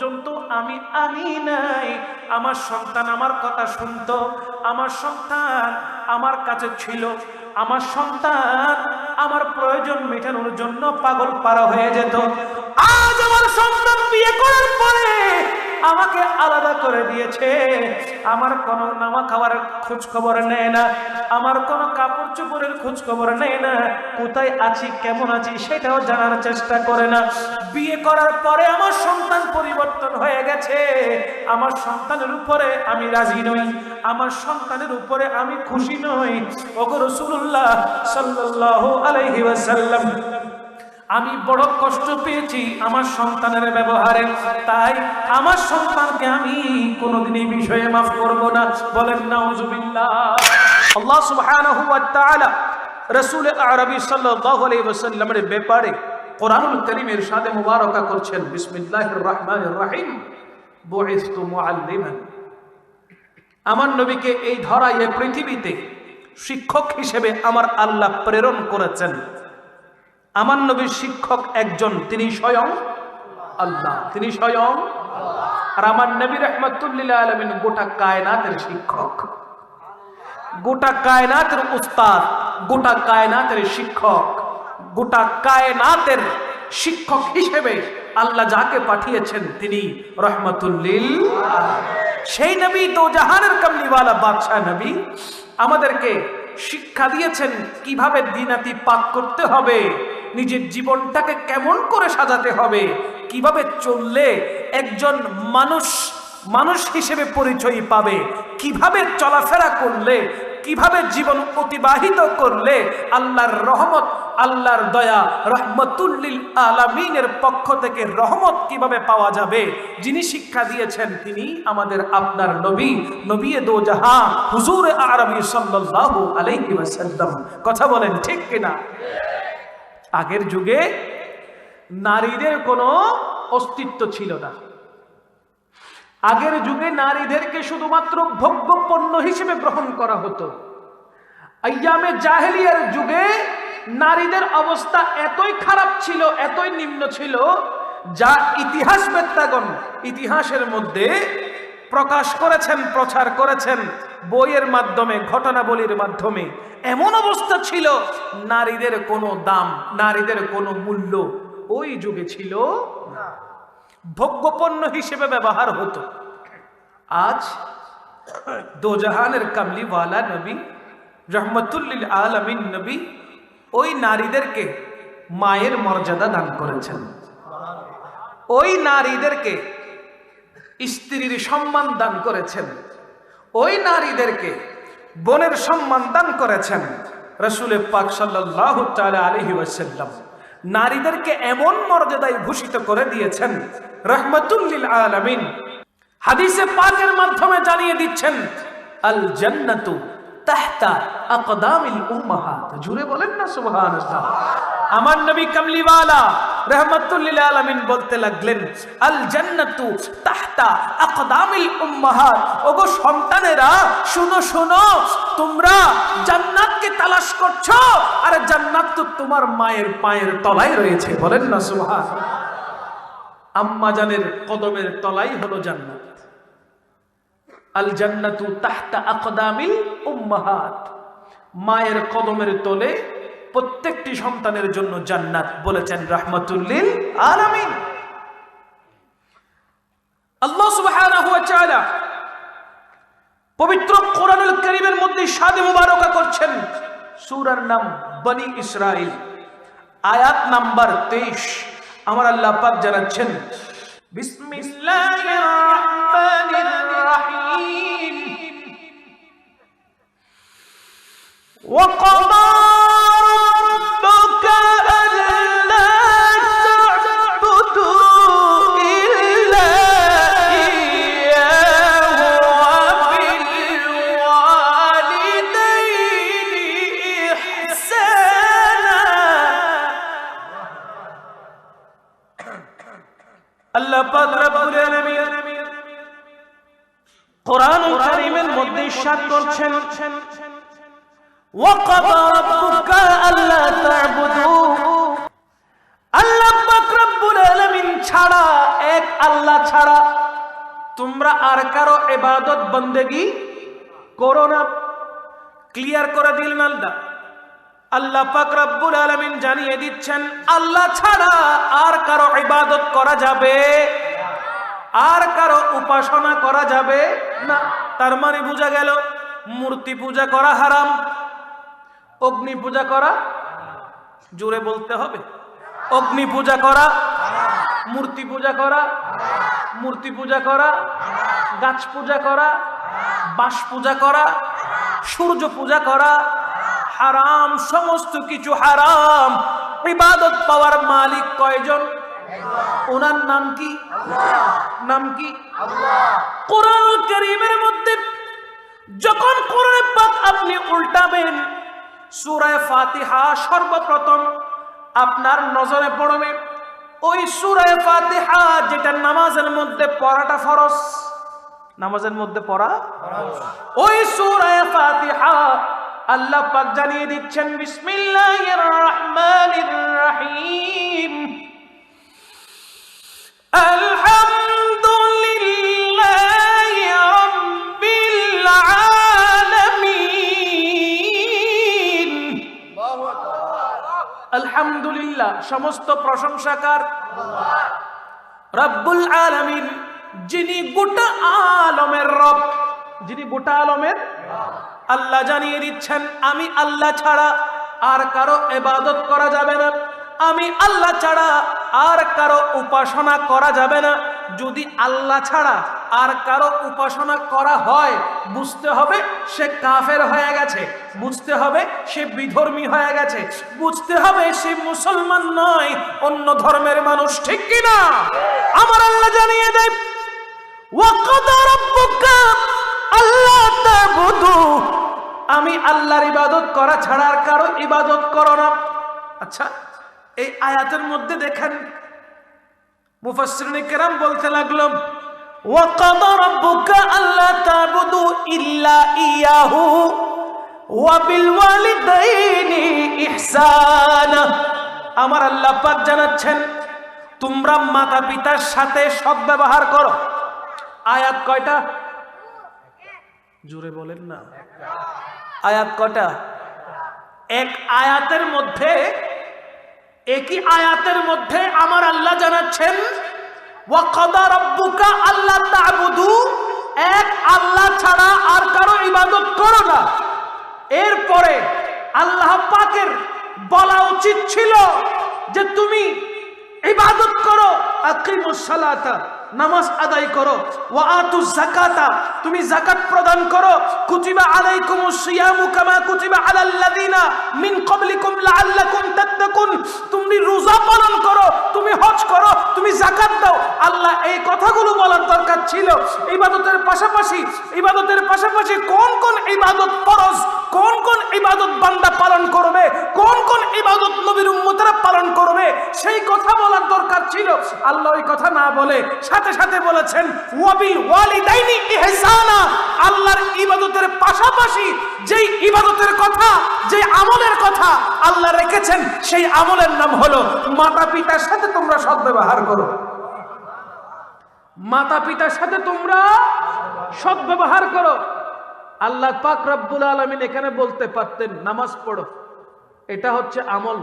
পর্যন্ত আমি আনি নাই। আমার সন্তান আমার কথা শুনতো, আমার সন্তান আমার কাছে ছিল, আমার সন্তান আমার প্রয়োজন মেটানোর জন্য পাগল পারা হয়ে যেত। আজ আমার সন্তান বিয়ে করার পরে আমাকে আলাদা করে দিয়েছে, আমার কোনো নামা খাওয়ার খোঁজ খবর নেয় না, আমার কোনো কাপড় চোপড়ের খোঁজ খবর নেয় না, কোথায় আছি কেমন আছি সেটাও জানার চেষ্টা করে না। বিয়ে করার পরে আমার সন্তান পরিবর্তন হয়ে গেছে, আমার সন্তানের উপরে আমি রাজি নই, আমার সন্তানের উপরে আমি খুশি নই। ওগো রাসূলুল্লাহ সাল্লাল্লাহু আলাইহি ওয়াসাল্লাম, আমি বড় কষ্ট পেয়েছি আমার সন্তানের ব্যবহারে, তাই আমার সন্তানকে আমি কোনোদিনই বিষয়ে মাফ করব না। বলেন নাউজুবিল্লাহ। আল্লাহ সুবহানাহু ওয়া তাআলা রাসূল আরবি সাল্লাল্লাহু আলাইহি ওয়াসাল্লামের ব্যাপারে কোরআনুল কারীমের ইরশাদে মুবারাকা করছেন, বিসমিল্লাহির রহমানির রহিম, বুইসতু মুআল্লিমান। আমার নবীকে এই ধরায় এই পৃথিবীতে শিক্ষক হিসেবে আমার আল্লাহ প্রেরণ করেছেন। আমার নবীর শিক্ষক একজন, তিনি স্বয়ং আল্লাহ, তিনি স্বয়ং আল্লাহ। আর আমার নবী রাহমাতুল লিল আলামিন গোটা কায়নাতের শিক্ষক, গোটা কায়নাতের উস্তাদ, গোটা কায়নাতের শিক্ষক, গোটা কায়নাতের শিক্ষক হিসেবে আল্লাহ যাকে পাঠিয়েছেন তিনি রাহমাতুল লিল আলামিন। সেই নবী দো জাহানের কামলিওয়ালা বাদশাহ নবী আমাদেরকে শিক্ষা দিয়েছেন কিভাবে দিনাতি পাক করতে হবে, নিজের জীবনটাকে কেমন করে সাজাতে হবে, কিভাবে চললে একজন মানুষ হিসেবে পরিচয় পাবে, কিভাবে চলাফেরা করলে, কিভাবে জীবন অতিবাহিত করলে আল্লাহর রহমত, আল্লাহর দয়া, রহমতুল লিল আলামিনের পক্ষ থেকে রহমত কিভাবে পাওয়া যাবে। যিনি শিক্ষা দিয়েছেন তিনি আমাদের আপনার নবী, নবী দো জাহান হুজুর আরবি সাল্লাল্লাহু আলাইহি ওয়াসাল্লাম। কথা বলেন ঠিক কিনা? আগের যুগে নারীদের কোনো অস্তিত্ব ছিল না। আগের যুগে নারীদেরকে শুধুমাত্র ভোগ্য পণ্য হিসেবে গ্রহণ করা হতো। আইয়ামে জাহেলিয়ার যুগে নারীদের অবস্থা এতই খারাপ ছিল, এতই নিম্ন ছিল, যা ইতিহাসবেত্তাগণ ইতিহাসের মধ্যে প্রকাশ করেছেন, প্রচার করেছেন বইয়ের মাধ্যমে, ঘটনাবলীর মাধ্যমে। এমন অবস্থা ছিল নারীদের কোনো দাম, নারীদের কোনো মূল্য ওই যুগে ছিল না, ভোগ্যপণ্য হিসেবে ব্যবহার হতো। আজ দোজাহানের কামলিওয়ালা নবী রহমতুল লিল আলামিন নবী ওই নারীদেরকে মায়ের মর্যাদা দান করেছেন, ওই নারীদেরকে স্ত্রীর সম্মান দান করেছেন, ওই নারীদেরকে বোনের সম্মান দান করেছেন। রাসূল পাক সাল্লাল্লাহু তাআলা আলাইহি ওয়াসাল্লাম নারীদেরকে এমন মর্যাদায় ভূষিত করে দিয়েছেন, রহমাতুল লিল আলামিন হাদিসে পাকের মাধ্যমে জানিয়ে দিচ্ছেন, আল জান্নাতু তাহতা আকদামিল উম্মাহাত। জুড়ে বলেন না সুবহানাল্লাহ। আমার নবী কামলিওয়ালা রহমাতুল লিল আলামিন বলতে লাগলেন, আল জান্নাতু তাহতা আকদামিল উম্মাহাত। ওগো সন্তানেরা শুনো শুনো, তোমরা জান্নাতকে তালাশ করছো, আর জান্নাত তো তোমার মায়ের পায়ের তলায় রয়েছে। বলেন না সুবহানাল্লাহ। আম্মা জানের কদমের তলাই হলো জান্নাত। আল জান্নাতু তাহতা আকদামিল উম্মাহাত, মায়ের কদমের তলে প্রত্যেকটি সন্তানের জন্য জান্নাত, বলেছেন রাহমাতুল লিল আলামিন। আল্লাহ সুবহানাহু ওয়া তাআলা পবিত্র কোরআনুল কারীমের মধ্যে শাদে মুবারাকা করছেন। সূরার নাম বনি ইসরাইল, আয়াত নাম্বার 23। আমার আল্লাহ পাক জানাচ্ছেন, বিসমিল্লাহির রহমানির রহিম, ওয়া ক্বাদা রাব্বুকা আল্লা তা'বুদু ইল্লা ইয়্যাহু ওয়া বিল ওয়ালিদাইনি ইহসানা। আল্লাহ পাক রব্বুল আলামিন কোরআনুল কারীমের মধ্যে ইরশাদ করছেন, ওয়া ক্বাদা রাব্বুকা আল্লা তা'বুদু, আল্লাহ পাক রব্বুল আলামিন ছাড়া এক আল্লাহ ছাড়া তোমরা আর কারো ইবাদত বন্দেগী করো না। ক্লিয়ার করে দিলেন আল্লাহ। আল্লাহ পাক রব্বুল আলামিন জানিয়ে দিচ্ছেন আল্লাহ ছাড়া আর কারো ইবাদত করা যাবে, আর কারো উপাসনা করা যাবে না। তার মানে বোঝা গেল মূর্তি পূজা করা হারাম, অগ্নি পূজা করা, জোরে বলতে হবে, অগ্নি পূজা করা, মূর্তি পূজা করা, মূর্তি পূজা করা, গাছ পূজা করা, বাঁশ পূজা করা, সূর্য পূজা করা হারাম। সমস্ত কিছু হারাম। ইবাদত পাওয়ার মালিক কয়জন? ওনার নাম কি? নাম কি? কোরআনুল কারীমের মধ্যে যখন কোরআনে পাক আপনি উল্টাবেন, সূরা ফাতিহা সর্বপ্রথম আপনার নজরে পড়বে। ওই সূরা ফাতিহা যেটা নামাজের মধ্যে পড়াটা ফরজ, নামাজের মধ্যে পড়া ফরজ। ওই সূরা ফাতিহা আল্লাহ পাক জানিয়ে দিচ্ছেন বিসমিল্লাহির রহমানির রহিম, আলহামদুলিল্লাহি রাব্বিল আলামিন। আলহামদুলিল্লাহ সমস্ত প্রশংসা কার? রব্বুল আলামিন, যিনি গোটা আলমের রব, যিনি গোটা আলমের আল্লাহ জানিয়ে দিচ্ছেন আমি আল্লাহ ছাড়া আর কারো ইবাদত করা যাবে না, আমি আল্লাহ ছাড়া আর কারো উপাসনা করা যাবে না। যদি আল্লাহ ছাড়া আর কারো উপাসনা করা হয় বুঝতে হবে সে কাফের হয়ে গেছে, বুঝতে হবে সে বিধর্মী হয়ে গেছে, বুঝতে হবে সে মুসলমান নয়, অন্য ধর্মের মানুষ। ঠিক কিনা? আমার আল্লাহ জানিয়ে দেয় ওয়াকাদা রাব্বুকা আল্লা তা'বুদু, আমি আল্লাহর ইবাদত করা ছাড়া আর কারো ইবাদত করো না। আচ্ছা, এই আয়াতের মধ্যে দেখেন মুফাসসিরিনে কেরাম বলতে লাগলো ওয়াকাদা রাব্বুকা আল্লা তা'বুদু ইল্লা ইয়াহু ওয়া বিল ওয়ালিদাইনি ইহসানা। আমার আল্লাহ পাক জানাচ্ছেন তোমরা মাতা পিতার সাথে সদ্ব্যবহার করো। আয়াত কয়টা? জোরে বলেন না। আয়াত কয়টা? এক আয়াতের মধ্যে, একই আয়াতের মধ্যে আমার আল্লাহ জানাচ্ছেন ওয়াকাদা রাব্বুকা আল্লা তা'বুদু, এক আল্লাহ ছাড়া আর কারো ইবাদত করো না। এরপরে আল্লাহ পাকের বলা উচিত ছিল যে তুমি ইবাদত করো, আকিমুস সালাতা, নামাজ আদায় করো, ওয়া আতুজ যাকাতা, তুমি যাকাত প্রদান করো, কুতিবা আলাইকুমুস সিয়ামু কামা কুতিবা আলাল্লাযিনা মিন ক্বাবলিকুম লাআল্লাকুম তাত্তাকুন, তুমি রোজা পালন করো, তুমি হজ করো, তুমি যাকাত দাও। আল্লাহ এই কথাগুলো বলার দরকার ছিল। ইবাদতের পাশাপাশি কোন কোন ইবাদত ফরজ, কোন কোন ইবাদত বান্দা পালন করবে, কোন কোন ইবাদত নবীর উম্মতেরা পালন করবে, সেই কথা বলার দরকার ছিল। আল্লাহ ওই কথা না বলে সাথে সাথে বলেছেন ওয়াবিল ওয়ালিদাইনি ইহসানা। আল্লাহর ইবাদতের পাশাপাশি যেই ইবাদতের কথা, যে আমলের কথা আল্লাহ রেখেছেন, সেই আমলের নাম হলো মাতা পিতার সাথে তোমরা সদ্ব্যবহার করো। মাতা পিতার সাথে তোমরা সদ্ব্যবহার করো। আল্লাহ পাক রব্বুল আলামিন এখানে বলতে পারতেন নামাজ পড়ো, এটা হচ্ছে আমল,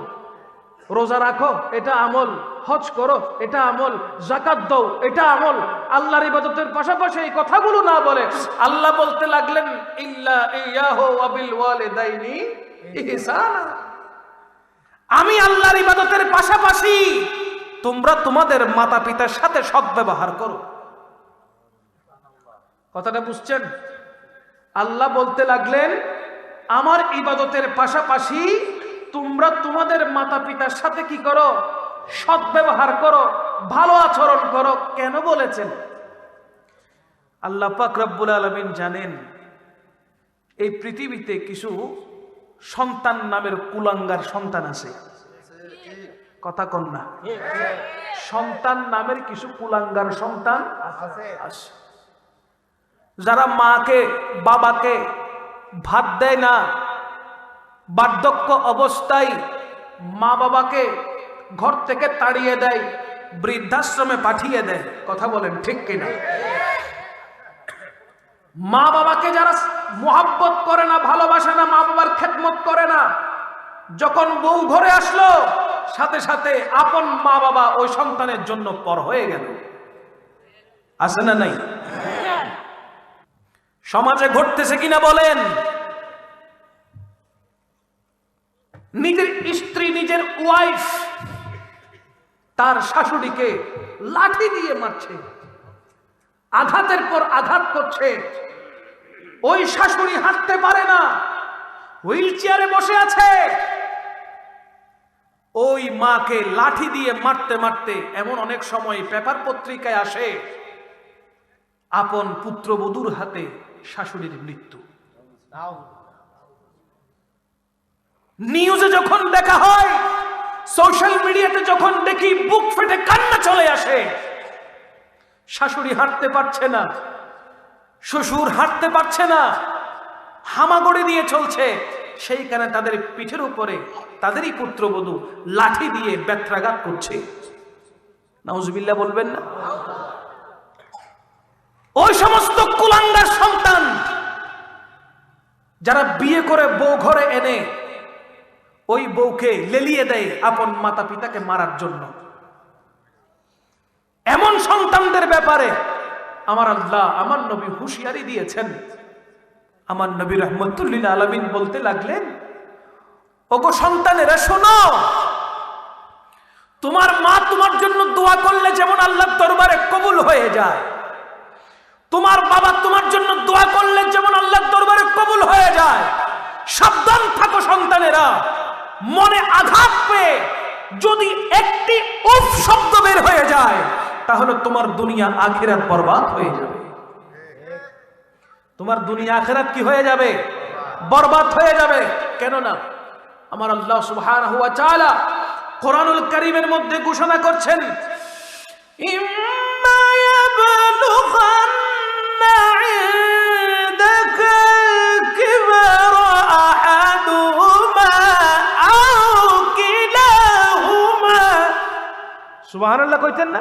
রোজা রাখো, এটা আমল, হজ করো, এটা আমল, যাকাত দাও, এটা আমল। আল্লাহর ইবাদতের পাশাপাশি এই কথাগুলো না বলে আল্লাহ বলতে লাগলেন ইল্লা ইয়াহু ওয়া বিল ওয়ালিদাইনি ইহসানা। আমি আল্লাহর ইবাদতের পাশাপাশি তোমরা তোমাদের মাতা পিতার সাথে সদ্ব্যবহার করো। কথাটা বুঝছেন? আল্লাহ বলতে লাগলেন আমার ইবাদতের পাশাপাশি তোমরা তোমাদের মাতা পিতার সাথে কি করো? সদ্ব্যবহার করো, ভালো আচরণ করো। কেন বলেছেন? আল্লাহ পাক রব্বুল আলামিন জানেন এই পৃথিবীতে কিছু সন্তান নামের কুলাঙ্গার সন্তান আছে। কথা কন না? সন্তান নামের কিছু কুলাঙ্গার সন্তান আছে, যারা মাকে বাবাকে ভাত দেয় না, বার্ধক্য অবস্থায় মা বাবাকে ঘর থেকে তাড়িয়ে দেয়, বৃদ্ধাশ্রমে পাঠিয়ে দেয়। কথা বলেন ঠিক কিনা? মা বাবাকে যারা মোহাব্বত করে না, ভালোবাসে না, মা বাবার খেদমত করে না, যখন বউ ঘরে আসলো সাথে সাথে আপন মা বাবা ওই সন্তানের জন্য পর হয়ে গেল। আছে না নাই? সমাজে ঘটতেছে কিনা বলেন? নিজের স্ত্রী, নিজের ওয়াইফ তার শাশুড়িকে লাঠি দিয়ে মারছে, আঘাতের পর আঘাত করছে। ওই শাশুড়ি হাঁটতে পারে না, হুইল চেয়ারে বসে আছে। ওই মাকে লাঠি দিয়ে মারতে মারতে এমন অনেক সময় পেপার পত্রিকায় আসে আপন পুত্রবধূর হাতে শাশুড়ির মৃত্যু। নিউজে যখন দেখা হয়, সোশ্যাল মিডিয়াতে যখন দেখি, বুক ফেটে কান্না চলে আসে। শাশুড়ি হাঁটতে পারছে না, শ্বশুর হাঁটতে পারছে না, হামাগুড়ি দিয়ে চলছে, সেইখানে তাদের পিঠের উপরে তাদেরই পুত্রবধূ লাঠি দিয়ে ব্যত্রাঘাত করছে। নাউজুবিল্লাহ বলবেন না? ওই সমস্ত কুলাঙ্গার সন্তান যারা বিয়ে করে বউ ঘরে এনে ওই বউকে লেলিয়ে দেয় আপন মাতা পিতাকে মারার জন্য, এমন সন্তানদের ব্যাপারে আমার আল্লাহ, আমার নবী হুঁশিয়ারি দিয়েছেন। আমার নবী রাহমাতুল লিল আলামিন বলতে লাগলেন, ওগো সন্তানেরা শোনো, তোমার মা তোমার জন্য দোয়া করলে যেমন আল্লাহর দরবারে কবুল হয়ে যায়, তোমার বাবা তোমার জন্য দোয়া করলে যেমন আল্লাহর দরবারে কবুল হয়ে যায়। সাবধান থাকো সন্তানেরা, মনে আঘাত পেয়ে যদি একটি উফ শব্দ বের হয়ে যায় তাহলে তোমার দুনিয়া আখিরাত বরবাদ হয়ে যাবে। তোমার দুনিয়া আখিরাত কি হয়ে যাবে? বরবাদ হয়ে যাবে। কেন না আমার আল্লাহ সুবহানাহু ওয়া তাআলা কোরআনুল কারীমের মধ্যে ঘোষণা করছেন, ইম্মা ইয়াবলুগান্না ইনদাকা কিবারা আহাদুহুমা আও কিলাহুমা। সুবহানাল্লাহ কইতেন না?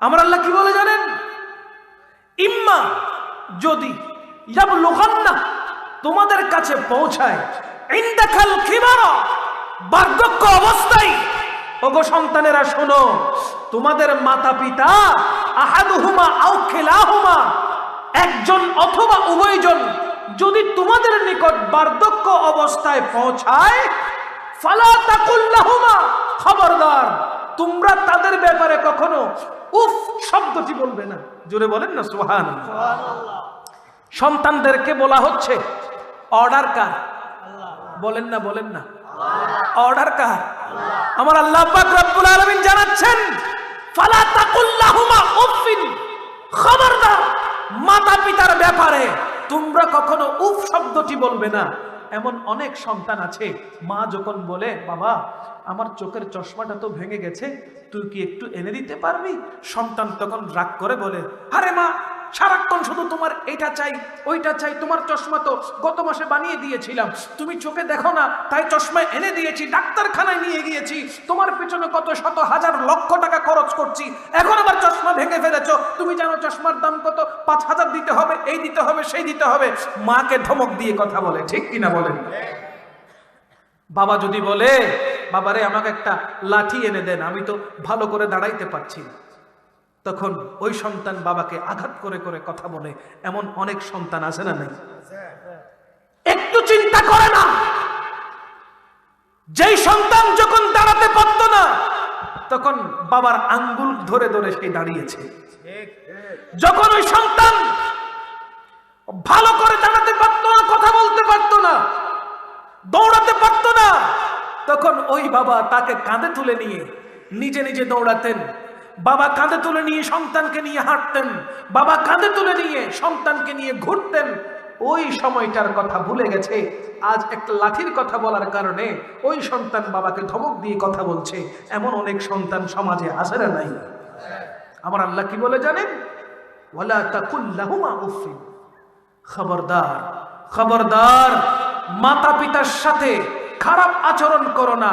আমার আল্লাহ কি বলে জানেন? ইম্মা, যদি, ইয়াবলুগান্না, তোমাদের কাছে পৌঁছায়, ইনদাকাল কিবারা, বার্ধক্য অবস্থায়। ওগো সন্তানেরা শোনো, তোমাদের মাতা পিতা, আহাদুহুমা আও কিলাহুমা, একজন অথবা উভয়জন যদি তোমাদের নিকট বার্ধক্য অবস্থায় পৌঁছায়, ফালা তাকুল লাহুমা, খবরদার তোমরা তাদের ব্যাপারে কখনো উফ শব্দটি বলবে না। জোরে বলেন না সুবহানাল্লাহ। সন্তানদেরকে বলা হচ্ছে অর্ডার কার? বলেন না, বলেন না, অর্ডার কার? আমার আল্লাহ পাক রব্বুল আলামিন জানাচ্ছেন, ফালা তাকুল লাহুমা উফিন, খবরদার মাতা পিতার ব্যাপারে তোমরা কখনো উফ শব্দটি বলবে না। এমন অনেক সন্তান আছে, মা যখন বলে, বাবা আমার চোখের চশমাটা তো ভেঙে গেছে, তুই কি একটু এনে দিতে পারবি? সন্তান তখন রাগ করে বলে, আরে মা, সারাক্ষণ শুধু তোমার এটা চাই ওইটা চাই, তোমার চশমা তো গত মাসে বানিয়ে দিয়েছিলাম, তুমি চোখে দেখো না তাই চশমা এনে দিয়েছি, ডাক্তারখানায় নিয়ে গিয়েছি, তোমার পেছনে কত শত হাজার লক্ষ টাকা খরচ করছি, এখন আবার চশমা ভেঙে ফেলেছো, তুমি জানো চশমার দাম কত? 5,000 দিতে হবে, এই দিতে হবে, সেই দিতে হবে। মাকে ধমক দিয়ে কথা বলে, ঠিক কিনা বলেন? বাবা যদি বলে, বাবারে আমাকে একটা লাঠি এনে দেন, আমি তো ভালো করে দাঁড়াইতে পারছি না, তখন ওই সন্তান বাবাকে আঘাত করে করে কথা বলে। এমন অনেক সন্তান আছে না নাই? একটু চিন্তা করে না, যেই সন্তান যখন দাঁড়াতে পারত না তখন বাবার আঙ্গুল ধরে ধরে সে দাঁড়িয়েছে। যখন ওই সন্তান ভালো করে দাঁড়াতে পারত না, কথা বলতে পারত না, দৌড়াতে পারত না, তখন ওই বাবা তাকে কাঁধে তুলে নিয়ে নিজে নিজে দৌড়াতেন। বাবা কাঁধে তুলে নিয়ে সন্তানকে নিয়ে হাঁটতেন, বাবা কাঁধে তুলে নিয়ে সন্তানকে নিয়ে ঘুরতেন। ওই সময়টার কথা ভুলে গেছে, আজ একটা লাঠির কথা বলার কারণে ওই সন্তান বাবাকে ধমক দিয়ে কথা বলছে। এমন অনেক সন্তান সমাজে আছে না নাই? আমার আল্লাহ কি বলে জানেন? ওয়ালা তাকুল লাহুমা উফিন, খবরদার, খবরদার মাতা পিতার সাথে খারাপ আচরণ করো না।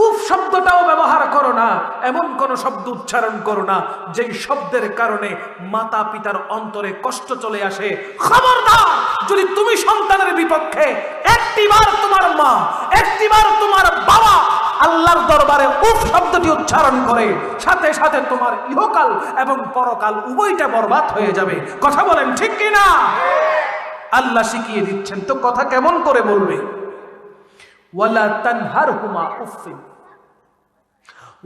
উফ শব্দটাও ব্যবহার করো না, এমন কোন শব্দ উচ্চারণ করো না যেই শব্দের কারণে মাতা পিতার অন্তরে কষ্ট চলে আসে। খবরদার, যদি তুমি সন্তানের বিপক্ষে একটিবার তোমার মা, একটিবার তোমার বাবা আল্লাহর দরবারে উফ শব্দটি উচ্চারণ করে, সাথে সাথে তোমার ইহকাল এবং পরকাল উভয়টা বরবাদ হয়ে যাবে। কথা বলেন ঠিক কিনা? আল্লাহ শিখিয়ে দিচ্ছেন, তো কথা কেমন করে বলবে? ওয়ালা তানহারহুমা উফিন,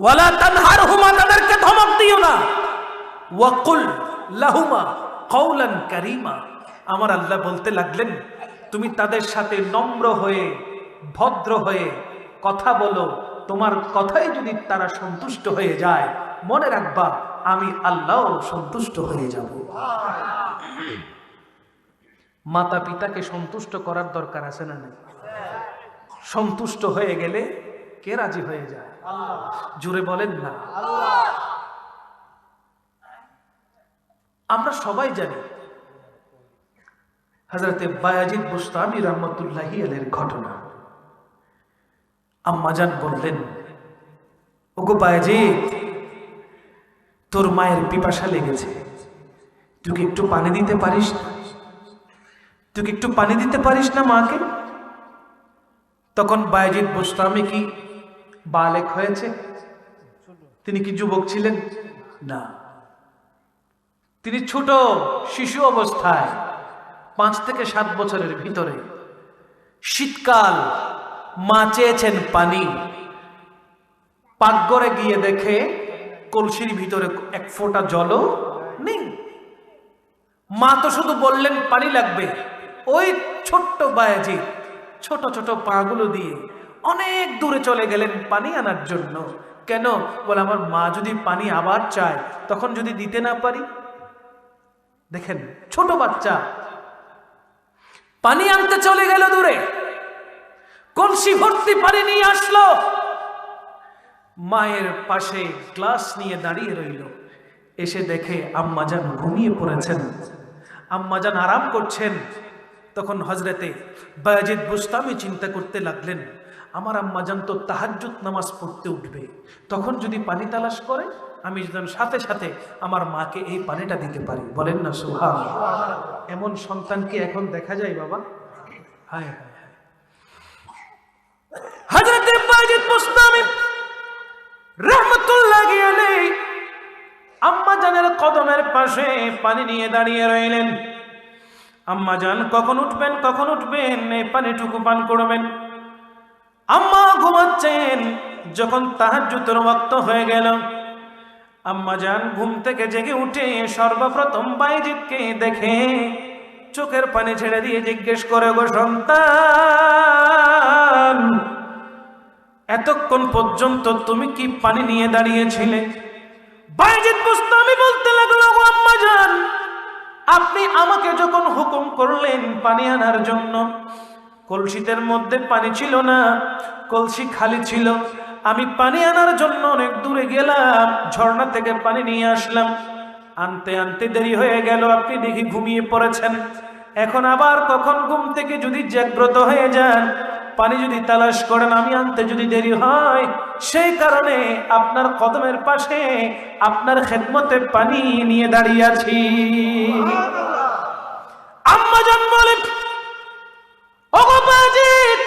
ওয়ালা তানহারহুমা, তাদেরকে ধমক দিও না। ওয়াকুল লাহুমা কওলান কারীমা, আমার আল্লাহ বলতে লাগলেন তুমি তাদের সাথে নম্র হয়ে ভদ্র হয়ে কথা বলো। তোমার কথায় যদি তারা সন্তুষ্ট হয়ে যায়, মনে রাখবা আমি আল্লাহ সন্তুষ্ট হয়ে যাব। মাতা পিতাকে সন্তুষ্ট করার দরকার আছে না নাই? সন্তুষ্ট হয়ে গেলে কে রাজি হয়ে যায়? জুড়ে বলেন না। আমরা সবাই জানি হযরতে বায়াজিদ বুস্তামি রাহমাতুল্লাহি আলাইহির ঘটনা। আম্মাজান বললেন, ওগো বায়াজিদ, তোর মায়ের পিপাসা লেগেছে, তুই কি একটু পানি দিতে পারিস না? তুই কি একটু পানি দিতে পারিস না মাকে? তখন বায়াজিদ বুস্তামি কি বালেক হয়েছে? তিনি কি যুবক ছিলেন? না, তিনি ছোট শিশু অবস্থায় 5 থেকে 7 বছরের ভিতরে। শীতকাল, মা চেয়েছেন পানি, পাকঘরে গিয়ে দেখে কলসির ভিতরে এক ফোঁটা জলও নেই। মা তো শুধু বললেন পানি লাগবে। ওই ছোট্ট বায়াজিদ ছোট ছোট পাগুলো দিয়ে অনেক দূরে চলে গেলেন পানি আনার জন্য। কেন? বলে আমার মা যদি পানি আবার চায়, তখন যদি দিতে না পারি। দেখেন, ছোট বাচ্চা পানি আনতে চলে গেল দূরে, কলসি ভর্তি পানি নিয়ে আসলো, মায়ের পাশে গ্লাস নিয়ে দাঁড়িয়ে রইল। এসে দেখে আম্মাজান ঘুমিয়ে পড়েছেন, আম্মাজান আরাম করছেন। তখন হযরতে বায়াজিদ বুস্তামি চিন্তা করতে লাগলেন, আমার আম্মাজান তো তাহাজ্জুদ নামাজ পড়তে উঠবে, তখন যদি পানি তালাশ করে আমি যেন সাথে সাথে আমার মাকে এই পানিটা দিতে পারি। বলেন না সুবহানাল্লাহ। এমন সন্তান কি এখন দেখা যায় বাবা? হায় হায় হায়। হযরতে বায়াজিদ বুস্তামি রাহমাতুল্লাহি আলাইহি আম্মাজানের কদমের পাশে পানি নিয়ে দাঁড়িয়ে রইলেন। আম্মাজান কখন উঠবেন, কখন উঠবেন, এই পানিটুকু পান করবেন। আম্মা ঘুমাচ্ছেন। যখন তাহাজ্জুদের ওয়াক্ত হয়ে গেল, আম্মাজান ঘুম থেকে জেগে উঠে সর্বপ্রথম বায়াজিদকে দেখে চোখের পানি ছেড়ে দিয়ে জিজ্ঞেস করে, গো সন্তান, এতক্ষণ পর্যন্ত তুমি কি পানি নিয়ে দাঁড়িয়েছিলে? বায়াজিদ বুস্তামি বলতে লাগলো, গো আম্মাজান, আপনি আমাকে যখন হুকুম করলেন পানি আনার জন্য, কলসিদের মধ্যে পানি ছিল না, কলসি খালি ছিল। আমি পানি আনার জন্য অনেক দূরে গেলাম, ঝর্ণা থেকে পানি নিয়ে আসলাম। আনতে আনতে দেরি হয়ে গেল, আপনি দেখি ঘুমিয়ে পড়েছেন। এখন আবার কখন ঘুম থেকে যদি জাগ্রত হয়ে যান, পানি যদি তালাশ করেন, আমি আনতে যদি দেরি হয়, সেই কারণে আপনার কদমের পাশে আপনার খেদমতে পানি নিয়ে দাঁড়িয়ে আছি। আম্মাজান বলেন, ওগো বায়াজিদ,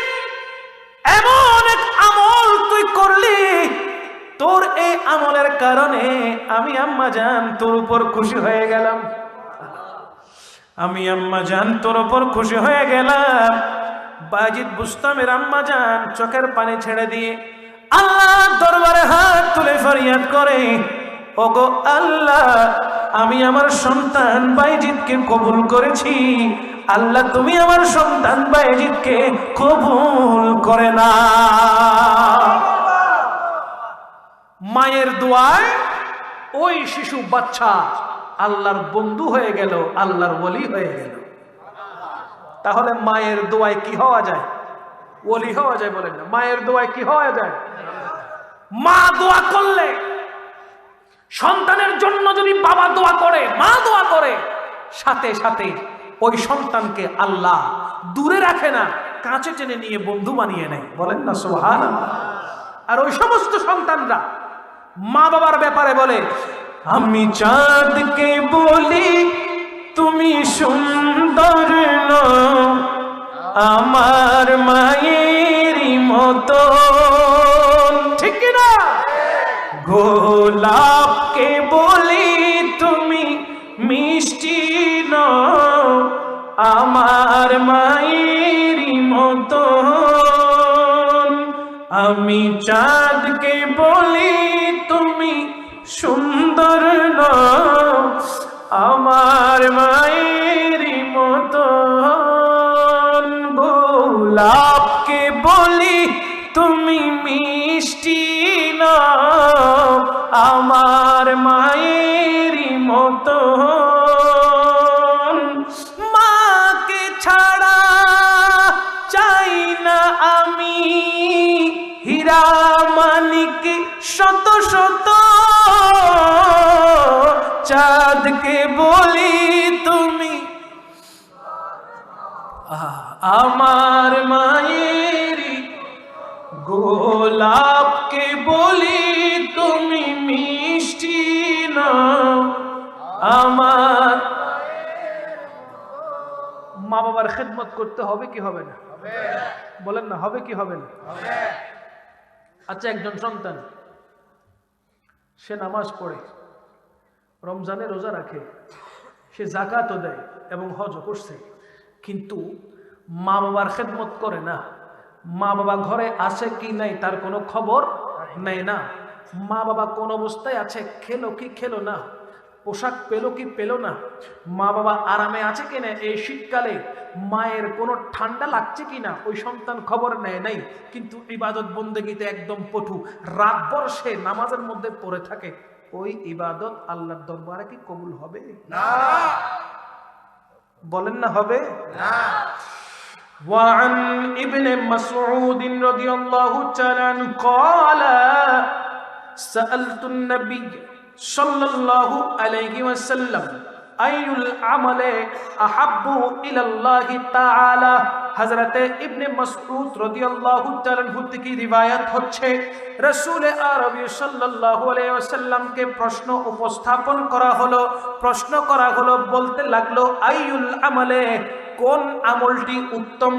এমন এক আমল তুই করলি, তোর এই আমলের কারণে আমি আম্মাজান তোর উপর খুশি হয়ে গেলাম। আমি আম্মাজান তোর উপর খুশি হয়ে গেলাম। বায়াজিদ বুস্তামির আম্মাজান চোখের পানি ছেড়ে দিয়ে আল্লাহর দরবারে হাত তুলে ফরিয়াদ করে, ওগো আল্লাহ, আমি আমার সন্তান বায়াজিদকে কবুল করেছি। আল্লাহ, তুমি আমার সন্তান বায়াজিদকে কবুল করে না। মায়ের দোয়ায় ওই শিশু বাচ্চা আল্লাহর বন্ধু হয়ে গেল, আল্লাহর ওলি হয়ে গেল। তাহলে মায়ের দোয়ায় কি হওয়া যায়? ওলি হওয়া যায়। বলেন না, মায়ের দোয়ায় কি হওয়া যায়? মা দোয়া করলে, সন্তানের জন্য যদি বাবা দোয়া করে, মা দোয়া করে, সাথে সাথে ওই সন্তানকে আল্লাহ দূরে রাখে না, কাছে টেনে নিয়ে বন্ধু বানিয়ে নেয়। বলেন না সুবহানাল্লাহ। আর ওই সমস্ত সন্তানরা মা বাবার ব্যাপারে বলে, আমি চাঁদকে বলি তুমি সুন্দর নও, আমার মায়েরই মতো। ঠিক না? গোলাপকে বলি তুমি মিষ্টি নও, আমার মায়েরই মতো। আমি চাঁদকে বলি তুমি সুন্দর নও, আমার মায়েরই মতো। গোলাপকে বলি তুমি মিষ্টি নও, আমার মায়েরই মতো। মাকে ছাড়া চাই না আমি হীরা মানিক শত শত, চাঁদকে বলি তুমি আমার মায়েরই। গোলাপকে বলি তুমি মিষ্টি নও, আমার। মা বাবার খেদমত করতে হবে কি হবে না? বলেন না, হবে কি হবে না? আচ্ছা, একজন সন্তান সে নামাজ পড়ে, রমজানে রোজা রাখে, সে যাকাতও দেয় এবং হজও করছে, কিন্তু মা বাবার খেদমত করে না। মা বাবা ঘরে আছে কি নাই তার কোনো খবর নেয় না। মা বাবা কোন অবস্থায় আছে, খেলো কি খেলো না, পোশাক পেলো কি পেলো না, মা বাবা আরামে আছে কিনা, এই শীতকালে মায়ের কোনো ঠান্ডা লাগছে কিনা, ওই সন্তান খবর নেয় নাই। কিন্তু ইবাদত বন্দেগীতে একদম পটু, রাতভর সে নামাজের মধ্যে পড়ে থাকে। ওই ইবাদত আল্লাহর দরবারে কি কবুল হবে? না। বলেন না হবে না। وعن ابن مسعود رضي الله تعالى عنه قال سألت النبي صلى الله عليه وسلم أي العمل أحب إلى الله تعالى। হযরতে ইবনে মাসউদ রাদিয়াল্লাহু তাআলা আনহু থেকে রিওয়ায়াত হচ্ছে, রাসূল আরবী সাল্লাল্লাহু আলাইহি ওয়াসাল্লামকে প্রশ্ন উপস্থাপন করা হলো, প্রশ্ন করা হলো, বলতে লাগলো আইয়ুল আমালে, কোন আমলটি উত্তম,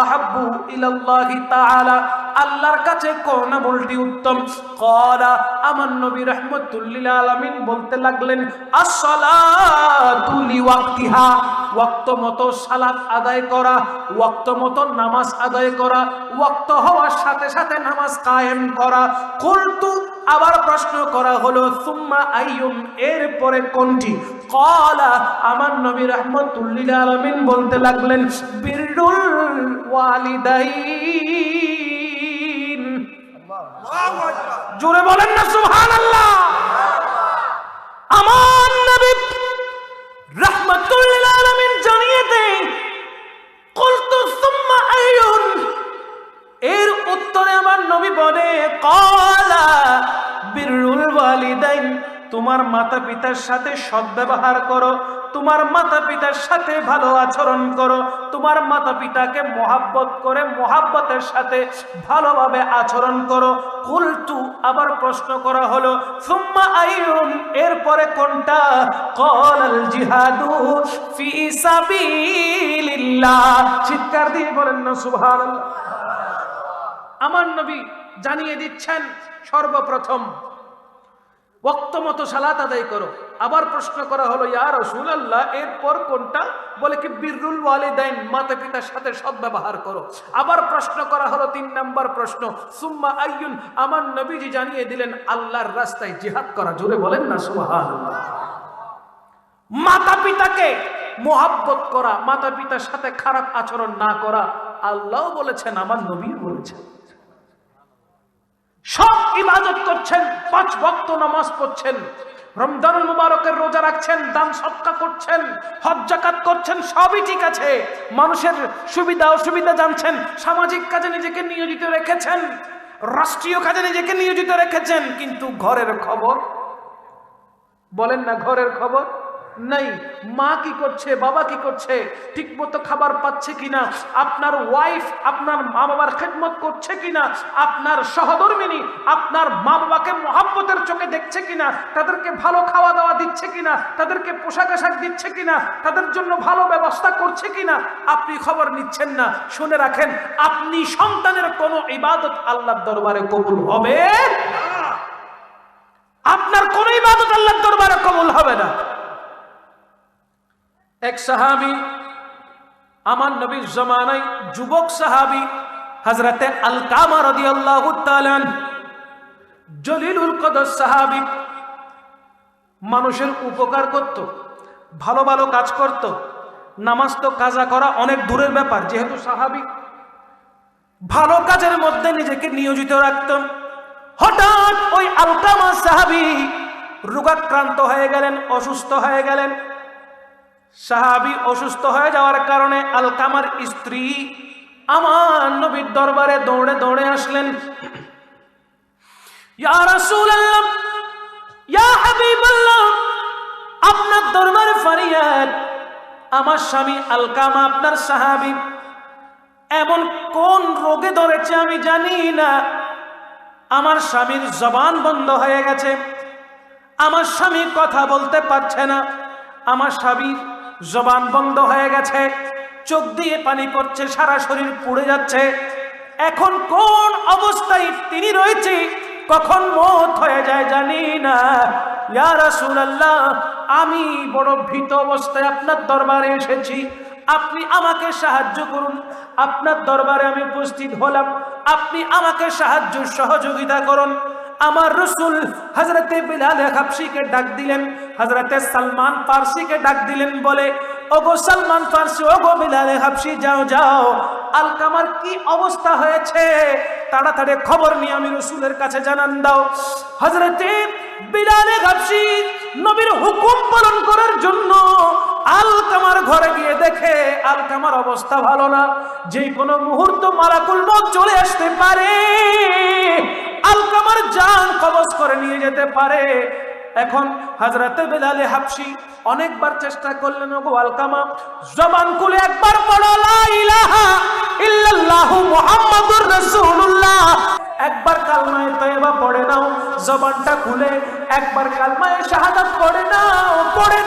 আহাব্বু ইলাল্লাহি তাআলা, আল্লাহর কাছে কোন আমলটি উত্তম। ক্বালা, আমার নবী রাহমাতুল লিল আলামিন বলতে লাগলেন আস-সালাতু লিওয়াক্তিহা, ওয়াক্ত মতো সালাত আদায় করা, ওয়াক্ত মতো নামাজ আদায় করা, ওয়াক্ত হওয়ার সাথে সাথে নামাজ কায়েম করা। কুলতু, আবার প্রশ্ন করা হলো সুম্মা আইয়ুম, এরপরে কোনটি? ক্বালা, আমার নবী রাহমাতুল লিল আলামিন বলতে লাগলেন বিররুল ওয়ালিদাইন। আল্লাহু আকবার, জোরে বলেন না সুবহানাল্লাহ। আমার নবী রাহমাতুল লিল আলামিন জানিয়ে দেন কুলতু সুম্মা আইয়ুন, এর উত্তরে আমার নবী বলে ক্বালা বিররুল ওয়ালিদাইন, তোমার মাতা পিতার সাথে সদ্ব্যবহার করো, তোমার মাতা পিতার সাথে ভালো আচরণ করো, তোমার মাতা পিতাকে মহাব্বত করে মহাব্বতের সাথে ভালোভাবে আচরণ করো। কুলতু, আবার প্রশ্ন করা হলো সুম্মা আইয়ুন, এরপরে কোনটা? ক্বালাল জিহাদু ফি সাবিলিল্লাহ। চিৎকার দিয়ে বলেন না সুবহানাল্লাহ। আমার নবী জানিয়ে দিচ্ছেন সর্বপ্রথম ওয়াক্ত মতো সালাত আদায় করো। আবার প্রশ্ন করা হলো ইয়া রাসূলুল্লাহ, এরপর কোনটা? বলে কি বিররুল ওয়ালিদাইন, মাতা পিতার সাথে সদ্ব্যবহার করো। আবার প্রশ্ন করা হলো ৩ নম্বর প্রশ্ন সুম্মা আইয়ুন, আমার নবীজি জানিয়ে দিলেন আল্লাহর রাস্তায় জিহাদ করা। জোরে বলেন না সুবহানাল্লাহ। মাতা পিতাকে মহব্বত করা, মাতা পিতার সাথে খারাপ আচরণ না করা, আল্লাহ বলেছেন, আমার নবী বলেছেন। সব ইবাদত করছেন, 5 ওয়াক্ত নামাজ পড়ছেন, রমজানুল মুবারকের রোজা রাখছেন, দান সদকা করছেন, হজ যাকাত করছেন, সবই ঠিক আছে। মানুষের সুবিধা অসুবিধা জানছেন, সামাজিক কাজে নিজেকে নিয়োজিত রেখেছেন, রাষ্ট্রীয় কাজে নিজেকে নিয়োজিত রেখেছেন, কিন্তু ঘরের খবর, বলেন না ঘরের খবর, নাই। মা কি করছে, বাবা কি করছে, ঠিক মতো খাবার পাচ্ছে কিনা, আপনার ওয়াইফ আপনার মা বাবার খেদমত করছে কিনা, আপনার সহধর্মিনী আপনার মা বাবাকে মহাব্বতের চোখে দেখছে কিনা, তাদেরকে ভালো খাওয়া দাওয়া দিচ্ছে কিনা, তাদেরকে পোশাক আশাক দিচ্ছে কিনা, তাদের জন্য ভালো ব্যবস্থা করছে কিনা, আপনি খবর নিচ্ছেন না। শুনে রাখেন, আপনি সন্তানের কোনো ইবাদত আল্লাহর দরবারে কবুল হবে না। আপনার কোন ইবাদত আল্লাহর দরবারে কবুল হবে না। এক সাহাবী, আমার নবীর জামানায় যুবক সাহাবী হযরতে আলকামা রাদিয়াল্লাহু তাআলা জলিলুল কদর সাহাবী, মানুষের উপকার করত, ভালো ভালো কাজ করত। নামাজ তো কাজা করা অনেক দূরের ব্যাপার, যেহেতু সাহাবী ভালো কাজের মধ্যে নিজেকে নিয়োজিত রাখতেন। হঠাৎ ওই আলকামা সাহাবী রোগাক্রান্ত হয়ে গেলেন, অসুস্থ হয়ে গেলেন। সাহাবী অসুস্থ হয়ে যাওয়ার কারণে আলকামার স্ত্রী আমার নবীর দরবারে দৌড়ে দৌড়ে আসলেন। ইয়া রাসূলুল্লাহ, ইয়া হাবিবাল্লাহ, আপনার দরবারে ফরিয়াদ, আমার স্বামী আলকামা আপনার সাহাবী এমন কোন রোগে ধরেছে আমি জানি না, আমার স্বামীর জবান বন্ধ হয়ে গেছে, আমার স্বামী কথা বলতে পারছে না, আমার স্বামীর জবান বন্ধ হয়ে গেছে, চোখ দিয়ে পানি পড়ছে, সারা শরীর পুড়ে যাচ্ছে। এখন কোন অবস্থায় তিনি রয়েছে, কখন মওত হয়ে যায় জানি না। ইয়া রাসূলুল্লাহ, আমি বড় ভীত অবস্থায় আপনার দরবারে এসেছি, আপনি আমাকে সাহায্য করুন। আপনার দরবারে আমি উপস্থিত হলাম, আপনি আমাকে সাহায্য সহযোগিতা করুন। আমার রাসূল হযরতে বিলাল হাবশীকে ডাক দিলেন, হযরতে সালমান ফারসিকে ডাক দিলেন, বলে ওগো সালমান ফারসি, ওগো বিলাল হাবশী, যাও যাও, আলকামার কি অবস্থা হয়েছে তাড়াতাড়ি খবর নিয়ে আমি রাসূলের কাছে জানান দাও। হযরতে বিলাল হাবশী নবীর হুকুম পালন করার জন্য আলকামার ঘরে গিয়ে দেখে আলকামার অবস্থা ভালো না, যে কোনো মুহূর্ত মালাকুল মউত চলে আসতে পারে, আলকামার জান কবজ করে নিয়ে যেতে পারে। এখন হযরতে বিলাল হাবশী অনেকবার চেষ্টা করলেন, ওগো আলকামা, জবান খুলে একবার পড়ো লা ইলাহা ইল্লাল্লাহু মুহাম্মাদুর রাসূলুল্লাহ, একবার কালমায়ে তয়বা পড়ে নাও, জবানটা খুলে একবার কালমায়ে শাহাদাত পড়ে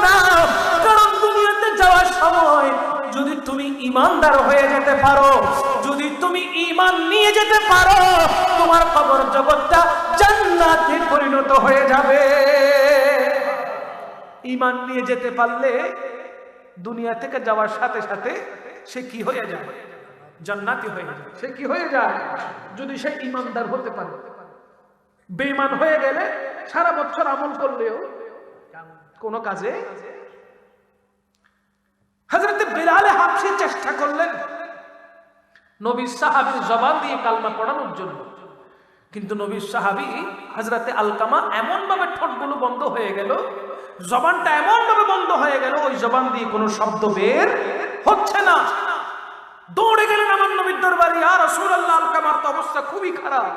নাও, কারণ দুনিয়াতে যাওয়ার সময় যদি তুমি ঈমানদার হয়ে যেতে পারো, যদি তুমি ঈমান নিয়ে যেতে পারো, তোমার কবর জগৎটা জান্নাতে পরিণত হয়ে যাবে। ঈমান নিয়ে যেতে পারলে দুনিয়া থেকে যাওয়ার সাথে সাথে সে কি হয়ে যায়? জান্নাতি হয়ে যায়। সে কি হয়ে যায়? যদি সে ঈমানদার হতে পারে। বেঈমান হয়ে গেলে সারা বছর আমল করলেও কোনো কাজে। হযরত বিলাল হাবশী চেষ্টা করলেন নবীর সাহাবীর জবান দিয়ে কালমা পড়ানোর জন্য, কিন্তু নবীর সাহাবী হযরতে আলকামা এমন ভাবে ঠোঁটগুলো বন্ধ হয়ে গেল, জবানটা এমন ভাবে বন্ধ হয়ে গেল, ওই জবান দিয়ে কোনো শব্দ বের হচ্ছে না। দৌড়ে গেলেন আমার নবীর দরবারে, ইয়া রাসূলুল্লাহ, আলকামার তো অবস্থা খুবই খারাপ,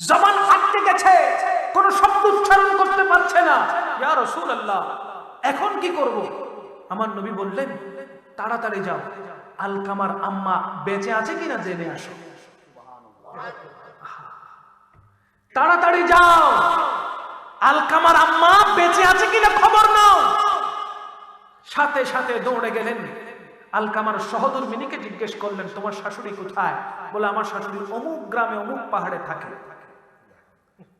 জবান আটকে গেছে, কোনো শব্দ উচ্চারণ করতে পারছে না। ইয়া রাসূলুল্লাহ, এখন কি করব? আমার নবী বললেন, তাড়াতাড়ি যাও, আলকামার আম্মা বেঁচে আছে কিনা জেনে আসো। তাড়াতাড়ি যাও, আলকামার আম্মা বেঁচে আছে কিনা খবর নাও। সাথে সাথে দৌড়ে গেলেন, আলকামার সহধর্মিনীকে জিজ্ঞেস করলেন, তোমার শাশুড়ি কোথায়? বলে, আমার শাশুড়ি অমুক গ্রামে অমুক পাহাড়ে থাকে,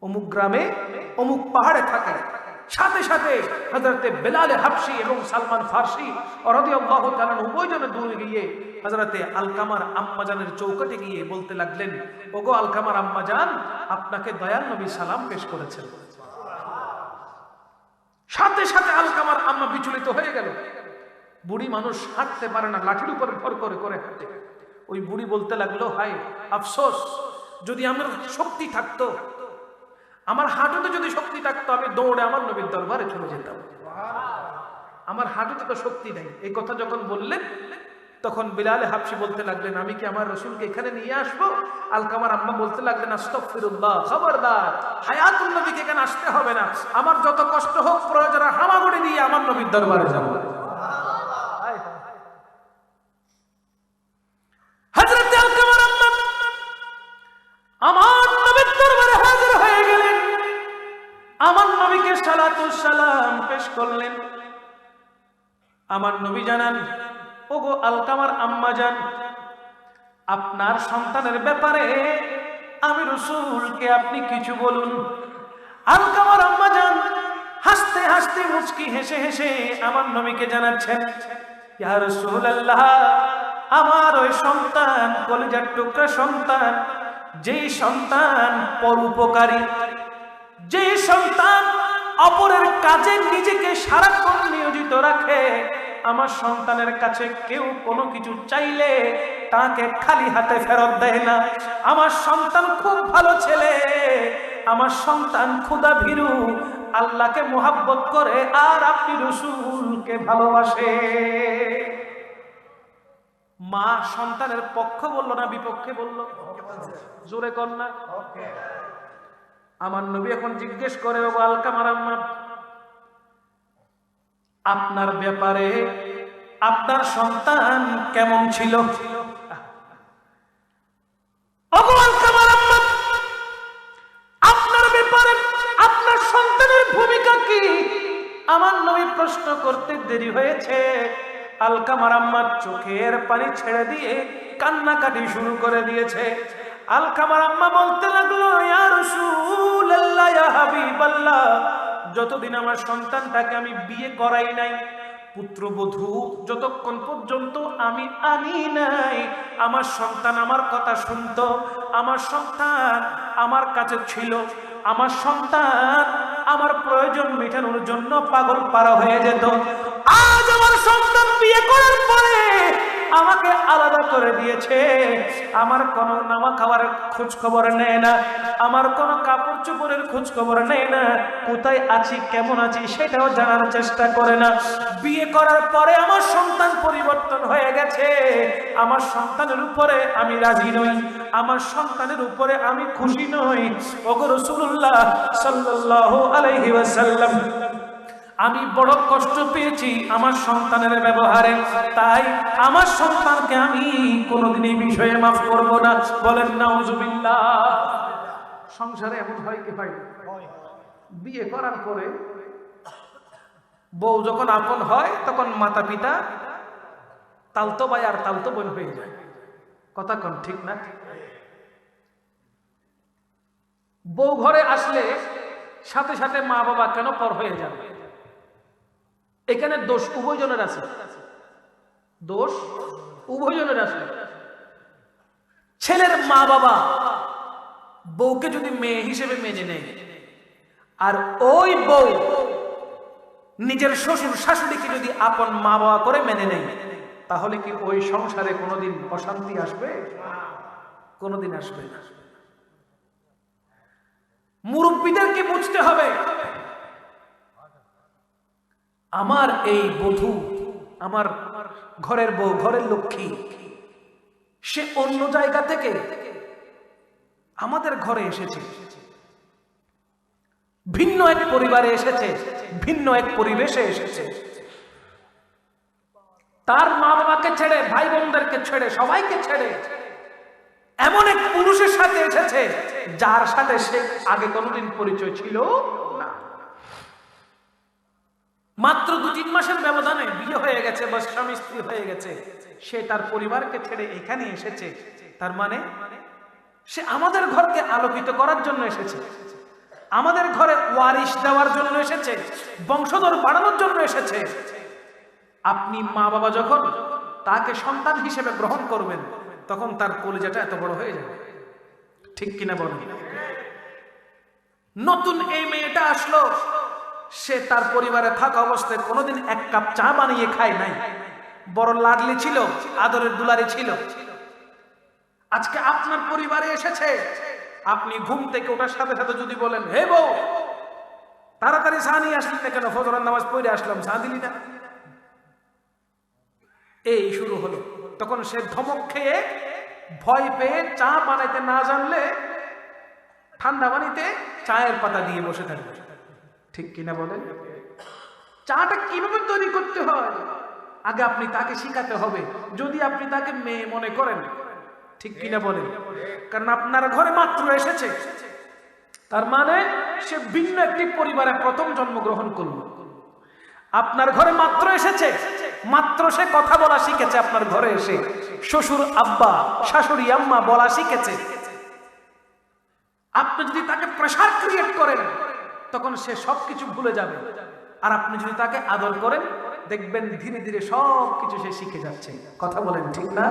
অমুক গ্রামে অমুক পাহাড়ে থাকে। সাথে সাথে হযরতে বিলাল হাবশী এবং সালমান ফারসি রাদিয়াল্লাহু তাআলা উভয়জনে দৌড়ে গিয়ে হযরতে আলকামার আম্মাজানের চৌকাঠে গিয়ে বলতে লাগলেন, ওগো আলকামার আম্মাজান, আপনাকে দয়াল নবী সালাম পেশ করেছেন। সাথে সাথে আলকামার আম্মা বিচলিত হয়ে গেল। বুড়ি মানুষ হাঁটতে পারে না, লাঠির উপর ভর করে করে হাঁটে। ওই বুড়ি বলতে লাগলো, হায় আফসোস, যদি আমার শক্তি থাকতো, আমার হাঁটুতে যদি শক্তি থাকতো, আমি দৌড়ে আমার নবীর দরবারে চলে যেতাম। আমার হাঁটুতে তো শক্তি নেই। এই কথা যখন বললেন, তখন বিলাল হাবশী বলতে লাগলেন, আমি কি আমার রাসূলকে এখানে নিয়ে আসবো? আলকামার আম্মা বলতে লাগলেন, আস্তাগফিরুল্লাহ, খবরদার, হায়াতুন নবীকে এখানে আসতে হবে না। আমার যত কষ্ট হোক প্রয়োজনে হামাগুড়ি দিয়ে আমার নবীর দরবারে যাব। হযরত আলকামার আম্মা আমার নবীর দরবারে হাজির হয়ে গেলেন, আমার নবীকে সালাতু সালাম পেশ করলেন। আমার নবী জানান, ওগো আলকামার আম্মা জান, আপনার সন্তানের ব্যাপারে আমি রাসূলকে আপনি কিছু বলুন। আলকামার আম্মা জান হাসতে হাসতে মুচকি হেসে হেসে আমার নবীকে জানাচ্ছেন, ইয়া রাসূলুল্লাহ, আমার ওই সন্তান কলিজার টুকরা সন্তান, যেই সন্তান পরোপকারী, যেই সন্তান অপরের কাজে নিজেকে সারাক্ষণ নিয়োজিত রাখে, আমার সন্তানের কাছে কেউ কোনো কিছু চাইলে তাকে খালি হাতে ফেরত দেয় না। আমার সন্তান খুব ভালো ছেলে, আমার সন্তান খোদা ভীরু, আল্লাহকে মুহাব্বত করে, আর আপনি রাসূলকে ভালোবাসে। মা সন্তানের পক্ষ বলল না বিপক্ষে বলল? জোরে কর না। আমার নবী এখন জিজ্ঞেস করে, ও আলকামার আম্মা, আপনার ব্যাপারে আপনার সন্তান কেমন ছিল? আপনার ব্যাপারে আপনার সন্তানের ভূমিকা কি? আমার নবী প্রশ্ন করতে দেরি হয়েছে, আলকামার আম্মার চোখের পানি ছেড়ে দিয়ে কান্নাকাটি শুরু করে দিয়েছে। আলকামার আম্মা বলতে লাগলো, ইয়া রাসূলুল্লাহ, ইয়া হাবিবাল্লাহ, যতদিন আমার সন্তানটাকে আমি বিয়ে করাই নাই, পুত্রবধূ যতক্ষণ পর্যন্ত আমি আনি নাই, আমার সন্তান আমার কথা শুনতো, আমার সন্তান আমার কাছে ছিল, আমার সন্তান আমার প্রয়োজন মেটানোর জন্য পাগল পারা হয়ে যেত। আজ আমার সন্তান বিয়ে করার পরে আমাকে আলাদা করে দিয়েছে, আমার কোনো নামা খাবারের খোঁজ খবর নেয় না, আমার কোনো কাপড় চোপড়ের খোঁজ খবর নেয় না, কোথায় আছি কেমন আছি সেটাও জানার চেষ্টা করে না। বিয়ে করার পরে আমার সন্তান পরিবর্তন হয়ে গেছে, আমার সন্তানের উপরে আমি রাজি নই, আমার সন্তানের উপরে আমি খুশি নই। ওগো রাসূলুল্লাহ সাল্লাল্লাহু আলাইহি ওয়াসাল্লাম, আমি বড় কষ্ট পেয়েছি আমার সন্তানের ব্যবহারে, তাই আমার সন্তানকে আমি কোনোদিন এই বিষয়ে মাফ করব না। বলেন নাউজুবিল্লাহ। সংসারে এমন হয় কি ভাই, বিয়ে করার পরে বউ যখন আপন হয় তখন মাতা পিতা তালতো ভাই আর তালতো বোন হয়ে যায়। কথা কোন ঠিক না? বউ ঘরে আসলে সাথে সাথে মা বাবা কেন পর হয়ে যাবে? এখানে দোষ উভয়জনের আছে, দোষ উভয়জনের আছে। ছেলের মা বাবা বউকে যদি মেয়ে হিসেবে মেনে নেয়, আর ওই বউ নিজের শ্বশুর শাশুড়িকে যদি আপন মা বাবা করে মেনে নেয়, তাহলে কি ওই সংসারে কোনোদিন অশান্তি আসবে? কোনোদিন আসবে না। মুরব্বীদেরকে বুঝতে হবে, আমার এই বধূ, আমার ঘরের বউ, ঘরের লক্ষ্মী, সে অন্য জায়গা থেকে আমাদের ঘরে এসেছে, ভিন্ন এক পরিবারে এসেছে, ভিন্ন এক পরিবেশে এসেছে। তার মা বাবাকে ছেড়ে, ভাই বোনদেরকে ছেড়ে, সবাইকে ছেড়ে এমন এক পুরুষের সাথে এসেছে যার সাথে সে আগে কোনোদিন পরিচয় ছিল না। মাত্র 2-3 মাসের ব্যবধানে বিয়ে হয়ে গেছে, বা স্বামী স্ত্রী হয়ে গেছে, সে তার পরিবারকে ছেড়ে এখানে এসেছে। তার মানে সে আমাদের ঘরকে আলোকিত করার জন্য এসেছে, আমাদের ঘরে ওয়ারিশ দেওয়ার জন্য এসেছে, বংশধর বাড়ানোর জন্য এসেছে। আপনি মা বাবা যখন তাকে সন্তান হিসেবে গ্রহণ করবেন, তখন তার কলিজাটা এত বড় হয়ে যাবে। ঠিক কিনা বলেন? নতুন এই মেয়েটা আসলো, সে তার পরিবারে থাকা অবস্থায় কোনোদিন 1 কাপ চা বানিয়ে খায় নাই, বড় লাডলি ছিল, আদরের দুলারি ছিল। আজকে আপনার পরিবারে এসেছে, আপনি ঘুম থেকে ওঠার সাথে সাথে যদি বলেন, হে বউ তাড়াতাড়ি চা নিয়ে আসলি না কেন, ফজরের নামাজ পড়ে আসলাম, চা দিলি না? এই শুরু হলো। তখন সে ধমক খেয়ে ভয় পেয়ে চা বানাইতে না জানলে ঠান্ডা পানিতে চায়ের পাতা দিয়ে বসে থাকবে। ঠিক কিনা বলেন? চাটা কিভাবে তৈরি করতে হয় আগে আপনি তাকে শিখাতে হবে, যদি আপনি তাকে মেয়ে মনে করেন। ঠিক কিনা বলেন? কারণ আপনার ঘরে মাত্র এসেছে, তার মানে সে ভিন্ন একটি পরিবারে প্রথম জন্মগ্রহণ করল। আপনার ঘরে মাত্র এসেছে, মাত্র সে কথা বলা শিখেছে। আপনার ঘরে এসে শ্বশুর আব্বা শাশুড়ি আম্মা বলা শিখেছে। আপনি যদি তাকে প্রেসার ক্রিয়েট করেন তখন সে সবকিছু ভুলে যাবে। আর আপনি যদি তাকে আদর করেন দেখবেন ধীরে ধীরে সবকিছু সে শিখে যাচ্ছে। কথা বলেন ঠিক না?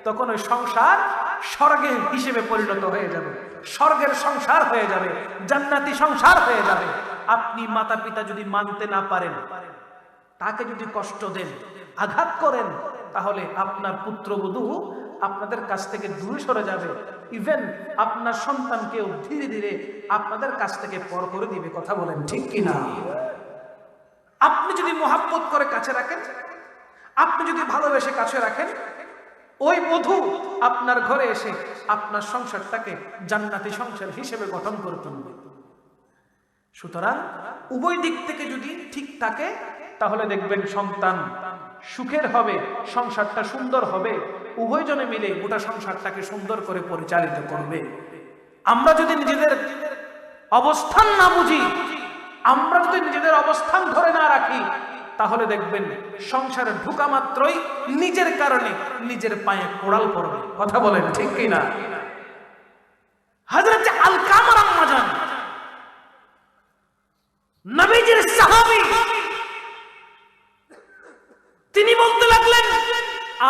তখন ওই সংসার স্বর্গের হিসেবে পরিণত হয়ে যাবে, স্বর্গের সংসার হয়ে যাবে, জান্নাতি সংসার হয়ে যাবে। আপনি মাতা পিতা যদি মানতে না পারেন, তাকে যদি কষ্ট দেন, আঘাত করেন, তাহলে আপনার পুত্রবধূ আপনাদের কাছ থেকে দূরে সরে যাবে। ইভেন আপনার সন্তানকেও ধীরে ধীরে আপনাদের কাছ থেকে পর করে দিবে। কথা বলেন ঠিক কিনা? আপনি যদি মোহাব্বত করে কাছে রাখেন, আপনি যদি ভালোবেসে কাছে রাখেন, ওই বধূ আপনার ঘরে এসে আপনার সংসারটাকে জান্নাতি সংসার হিসেবে গঠন করে তুলবে। সুতরাং উভয় দিক থেকে যদি ঠিক থাকে তাহলে দেখবেন সন্তান সুখের হবে, সংসারটা সুন্দর হবে, উভয়জনে মিলে গোটা সংসারটাকে সুন্দর করে পরিচালিত করবে। আমরা যদি নিজেদের অবস্থান না বুঝি, আমরা যদি নিজেদের অবস্থান ধরে না রাখি, তাহলে দেখবেন সংসারে ঢোকা মাত্রই নিজের কারণে নিজের পায়ে কোড়াল পড়বে। কথা বলেন ঠিক কিনা? হযরত আলকামা আম্মা জান নবীজির সাহাবী, তিনি বলতে লাগলেন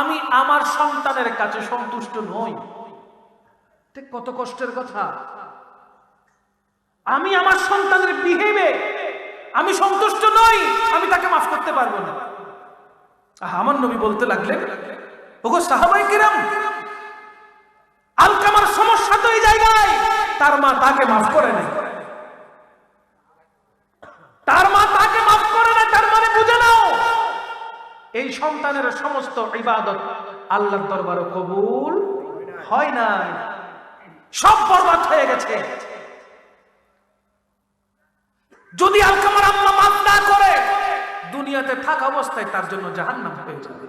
আমি আমার সন্তানের কাছে সন্তুষ্ট নই। কত কষ্টের কথা! আমি আমার সন্তানের বিহেভে আমি সন্তুষ্ট নই, আমি তাকে মাফ করতে পারবো না। আমার নবী বলতে লাগলেন ওগো সাহাবায়ে কিরাম, আলকামার সমস্যা তো এই জায়গায়, তার মা তাকে মাফ করে নাই, তার মা তাকে মাফ করে নাই। তার মানে বুঝে নাও এই সন্তানের সমস্ত ইবাদত আল্লাহর দরবারে কবুল হয় নাই, সব বরবাদ হয়ে গেছে। যদি আলকামার আম্মা মাফ না করে, দুনিয়াতে থাকা অবস্থায় তার জন্য জাহান্নাম হয়ে যাবে।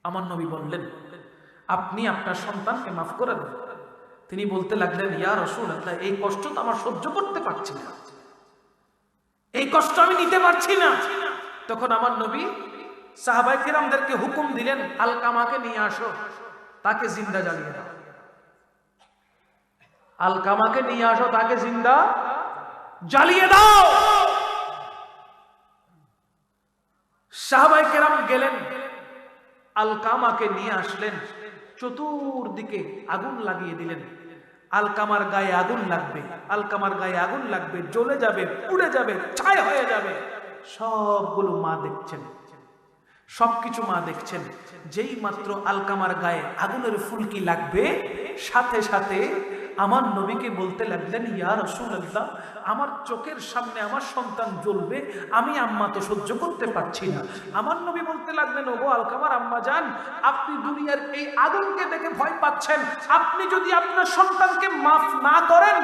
আমার নবী বললেন আপনি আপনার সন্তানকে মাফ করে দেন। তিনি বলতে লাগলেন ইয়া রাসূলুল্লাহ, এই কষ্ট তো আমার সহ্য করতে পারছি না, এই কষ্ট আমি নিতে পারছি না। তখন আমার নবী সাহাবায়ে কিরামদেরকে হুকুম দিলেন আলকামাকে নিয়ে আসো, তাকে জিন্দা জ্বালিয়ে দাও। আলকামাকে নিয়ে আসো, তাকে জিন্দা জ্বালিয়ে দাও। সাহাবায়ে কেরাম গেলেন, আলকামাকে নিয়ে আসলেন, চতুর্দিকে আগুন লাগিয়ে দিলেন। আলকামার গায়ে আগুন লাগবে, আলকামার গায়ে আগুন লাগবে, জ্বলে যাবে, পুড়ে যাবে, ছাই হয়ে যাবে। সবগুলো মা দেখছেন, সবকিছু মা দেখছেন। যেই মাত্র আলকামার গায়ে আগুনের ফুলকি লাগবে, সাথে সাথে আমার নবীকে বলতে লাগলেন ইয়া রাসূলুল্লাহ, আমার চোখের সামনে আমার সন্তান জ্বলবে, আমি আম্মা তো সহ্য করতে পারছি না। আমার নবী বলতে লাগলেন ওগো আলকামার আম্মা জান, আপনি দুনিয়ার এই আগুনকে দেখে ভয় পাচ্ছেন, আপনি যদি আপনার সন্তানকে মাফ না করেন,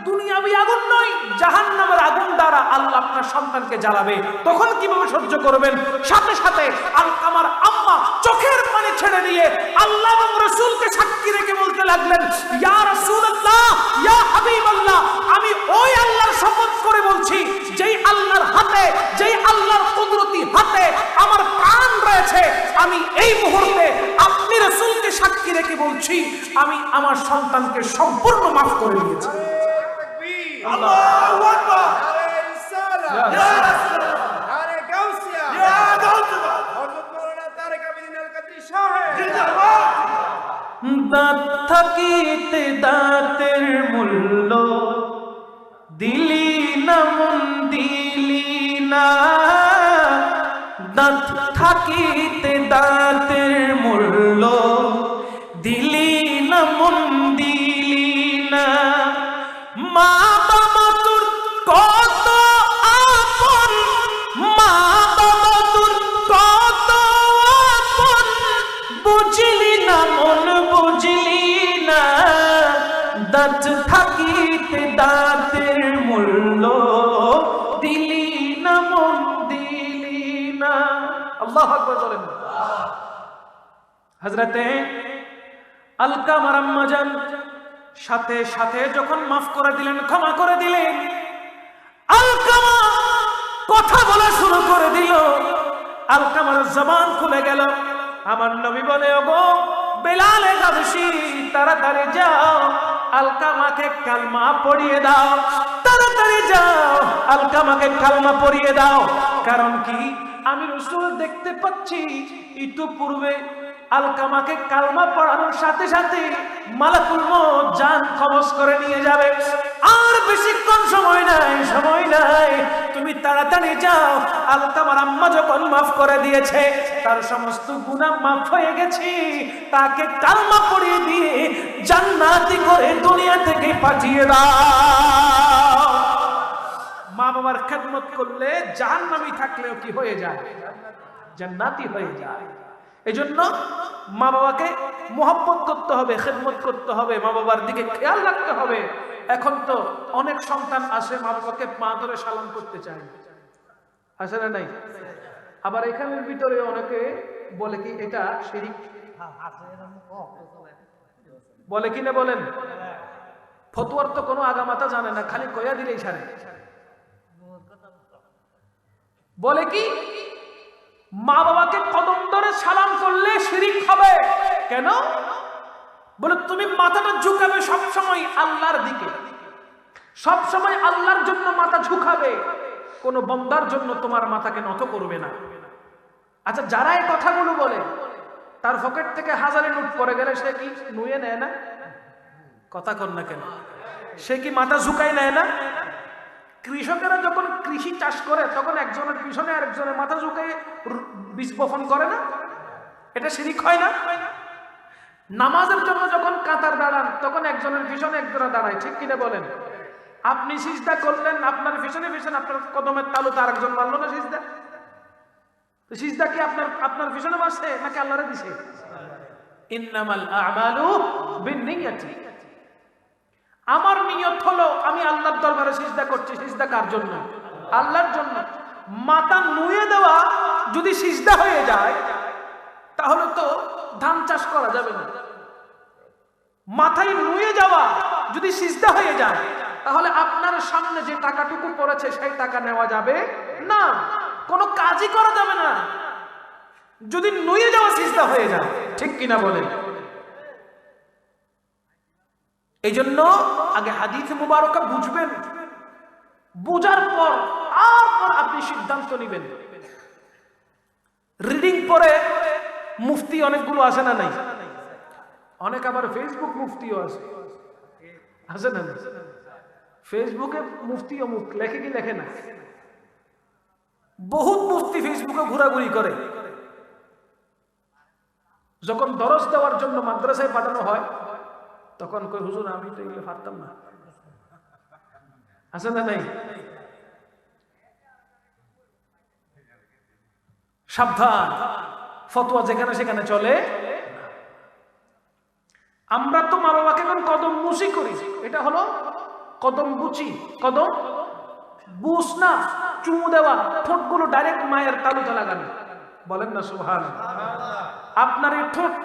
দুনিয়াবি আগুন নয় জাহান্নামের আগুন দ্বারা আল্লাহ আপনার সন্তানকে জ্বালাবে, তখন কিভাবে সহ্য করবেন? সাথে সাথে আলকামার আম্মা চোখের পানি ছেড়ে দিয়ে আল্লাহ এবং রাসূলকে সাক্ষী রেখে বলতে লাগলেন ইয়া রাসূলুল্লাহ, ইয়া হাবিবাল্লাহ, আমি ওই আল্লাহর শপথ করে বলছি যেই আল্লাহর হাতে, যেই আল্লাহর কুদরতি হাতে আমার প্রাণ রয়েছে, আমি এই মুহূর্তে আপনি রাসূলকে সাক্ষী রেখে বলছি আমি আমার সন্তানকে সম্পূর্ণ মাফ করে দিয়েছি। আল্লাহু আকবার। ইয়া রাসূলুল্লাহ, আরে গাউসিয়া, ইয়া গাউসিয়া, হযরত মাওলানা তারেক আমিন আল কাদরি সাহেব জিন্দাবাদ। দাঁত থাকিতে দাঁতের মূল্য দিলি না, মন দিলি না, দাঁত থাকিতে দাঁতের মূল্য দিলি না, মন দিলি না। মা বাবা তোর কত আপন, মা বাবা তোর কত আল্লাহু আকবার বলেন। হযরতে আলকামার আম্মা জান সাথে সাথে যখন মাফ করে দিলেন, ক্ষমা করে দিলেন, আলকামা কথা বলা শুরু করে দিল। আলকামার জবান খুলে গেল। আমার নবী বলে, ওগো বেলাল হাবশী, তাড়াতাড়ি যাও আলকামাকে কালমা পড়িয়ে দাও, তাড়াতাড়ি যাও আলকামাকে কালমা পড়িয়ে দাও। কারণ কি, আমি রাসূল দেখতে পাচ্ছি ইতিপূর্বে আলকামাকে কালমা পড়ানোর সাথে সাথে মালাকুল মউত জান কবজ করে নিয়ে যাবে। আর বেশিক্ষণ সময় নাই, তুমি তাড়াতাড়ি যাও। আলকামার আম্মা যখন মাফ করে দিয়েছে, তার সমস্ত গুনাহ মাফ হয়ে গেছে, তাকে কালমা পড়িয়ে দিয়ে জান্নাতি করে দুনিয়া থেকে পাঠিয়ে দাও। মা বাবার খেদমত করলে জাহান্নামী থাকলেও কি হয়ে যায়? জান্নাতি হয়ে যায়। এজন্য মা বাবাকে মোহাব্বত করতে হবে, খেদমত করতে হবে, মা বাবার দিকে খেয়াল রাখতে হবে। এখন তো অনেক সন্তান আসে মা বাবাকে পা ধরে সালাম করতে চায়, আসে না নাই? আবার এখানের ভিতরে অনেকে বলে কি এটা শিরক, বলে কি না বলেন? ফতোয়ার তো কোনো আগামাতা জানে না, খালি কয়া দিলেই সারে। বলে কি মা বাবাকে কদম ধরে সালাম করলে শিরক হবে। কেন? বলে তুমি মাথাটা ঝুঁকাবে সবসময় আল্লাহর দিকে, সবসময় আল্লাহর জন্য মাথা ঝুঁকাবে, কোনো বান্দার জন্য তোমার মাথাকে নত করবে না। আচ্ছা, যারা এই কথাগুলো বলে তার পকেট থেকে হাজারে নোট পড়ে গেলে সে কি নুয়ে নেয় না? কথা কর না কেন? সে কি মাথা ঝুঁকাই নেয় না? কৃষকেরা যখন কৃষি চাষ করে তখন একজনের পিছনে আরেকজনের মাথা ঝুঁকে বীজ বপন করে না? এটা শিরক হয় না? নামাজের জন্য যখন কাতার দাঁড়ান তখন একজনের পিছনে একজনের দাঁড়ায়, ঠিক কিনা বলেন? আপনি সিজদা করলেন, আপনার পিছনে পিছনে আপনার কদমের তালুতে আরেকজন মারলো না সিজদা? তো সিজদা কি আপনার পিছনে মারছে নাকি আল্লাহরে দিছে? ইন্নামাল আ'মালু বিন্নিয়াতি। আমার নিয়ত হলো আমি আল্লাহর দরবারে সিজদা করছি, সিজদা কার জন্য? আল্লাহর জন্য। মাথা নুয়ে দেওয়া যদি সিজদা হয়ে যায় তাহলে তো ধান চাষ করা যাবে না। মাথায় নুয়ে যাওয়া যদি সিজদা হয়ে যায় তাহলে আপনার সামনে যে টাকাটুকু পড়েছে সেই টাকা নেওয়া যাবে না, কোনো কাজই করা যাবে না যদি নুয়ে যাওয়া সিজদা হয়ে যায়, ঠিক কিনা বলেন? এই জন্য আগে হাদিস মুবারকা বুঝবেন, বুঝার পর তারপর আপনি সিদ্ধান্ত নেবেন। রিডিং পরে মুফতি অনেকগুলো আসে না নাই? অনেক আবার ফেসবুক মুফতিও আসে না? ফেসবুকে মুফতি অমুক লেখে কি লেখে না? বহুত মুফতি ফেসবুকে ঘোরাঘুরি করে। যখন দরস দেওয়ার জন্য মাদ্রাসায় পাঠানো হয় তখন কই, হুজুর আমি তো এগুলো পারতাম না। আছে না নাই? সাবধান, ফতোয়া যেখানে সেখানে চলে। আমরা তো মা বাবাকে এখন কদম মুচি করি, এটা হলো কদম বুচি। কদম বুস না, চুমু দেওয়া, ঠোঁটগুলো ডাইরেক্ট মায়ের তালুতে লাগানো। বলেন না সুবহানাল্লাহ। আপনার এই ঠোঁট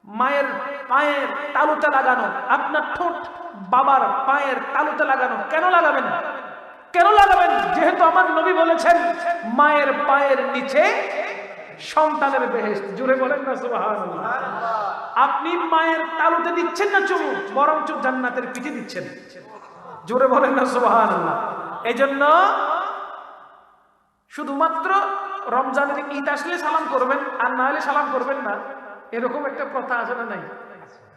মায়ের পায়ের তালুতে লাগানো, আপনার ঠোঁট বাবার পায়ের তালুতে লাগানো। কেন লাগাবেন? কেন লাগাবেন? যেহেতু আমার নবী বলেছেন মায়ের পায়ের নিচে সন্তানের বেহেশত। জোরে বলেন না সুবহানাল্লাহ। আপনি মায়ের তালুতে দিচ্ছেন না চুমু, বরঞ্চ জান্নাতের পিঠে দিচ্ছেন। জোরে বলেন না সুবহানাল্লাহ। এই জন্য শুধুমাত্র রমজানের ঈদ আসলে সালাম করবেন আর না হলে সালাম করবেন না, এরকম একটা প্রথা আছে না নাই?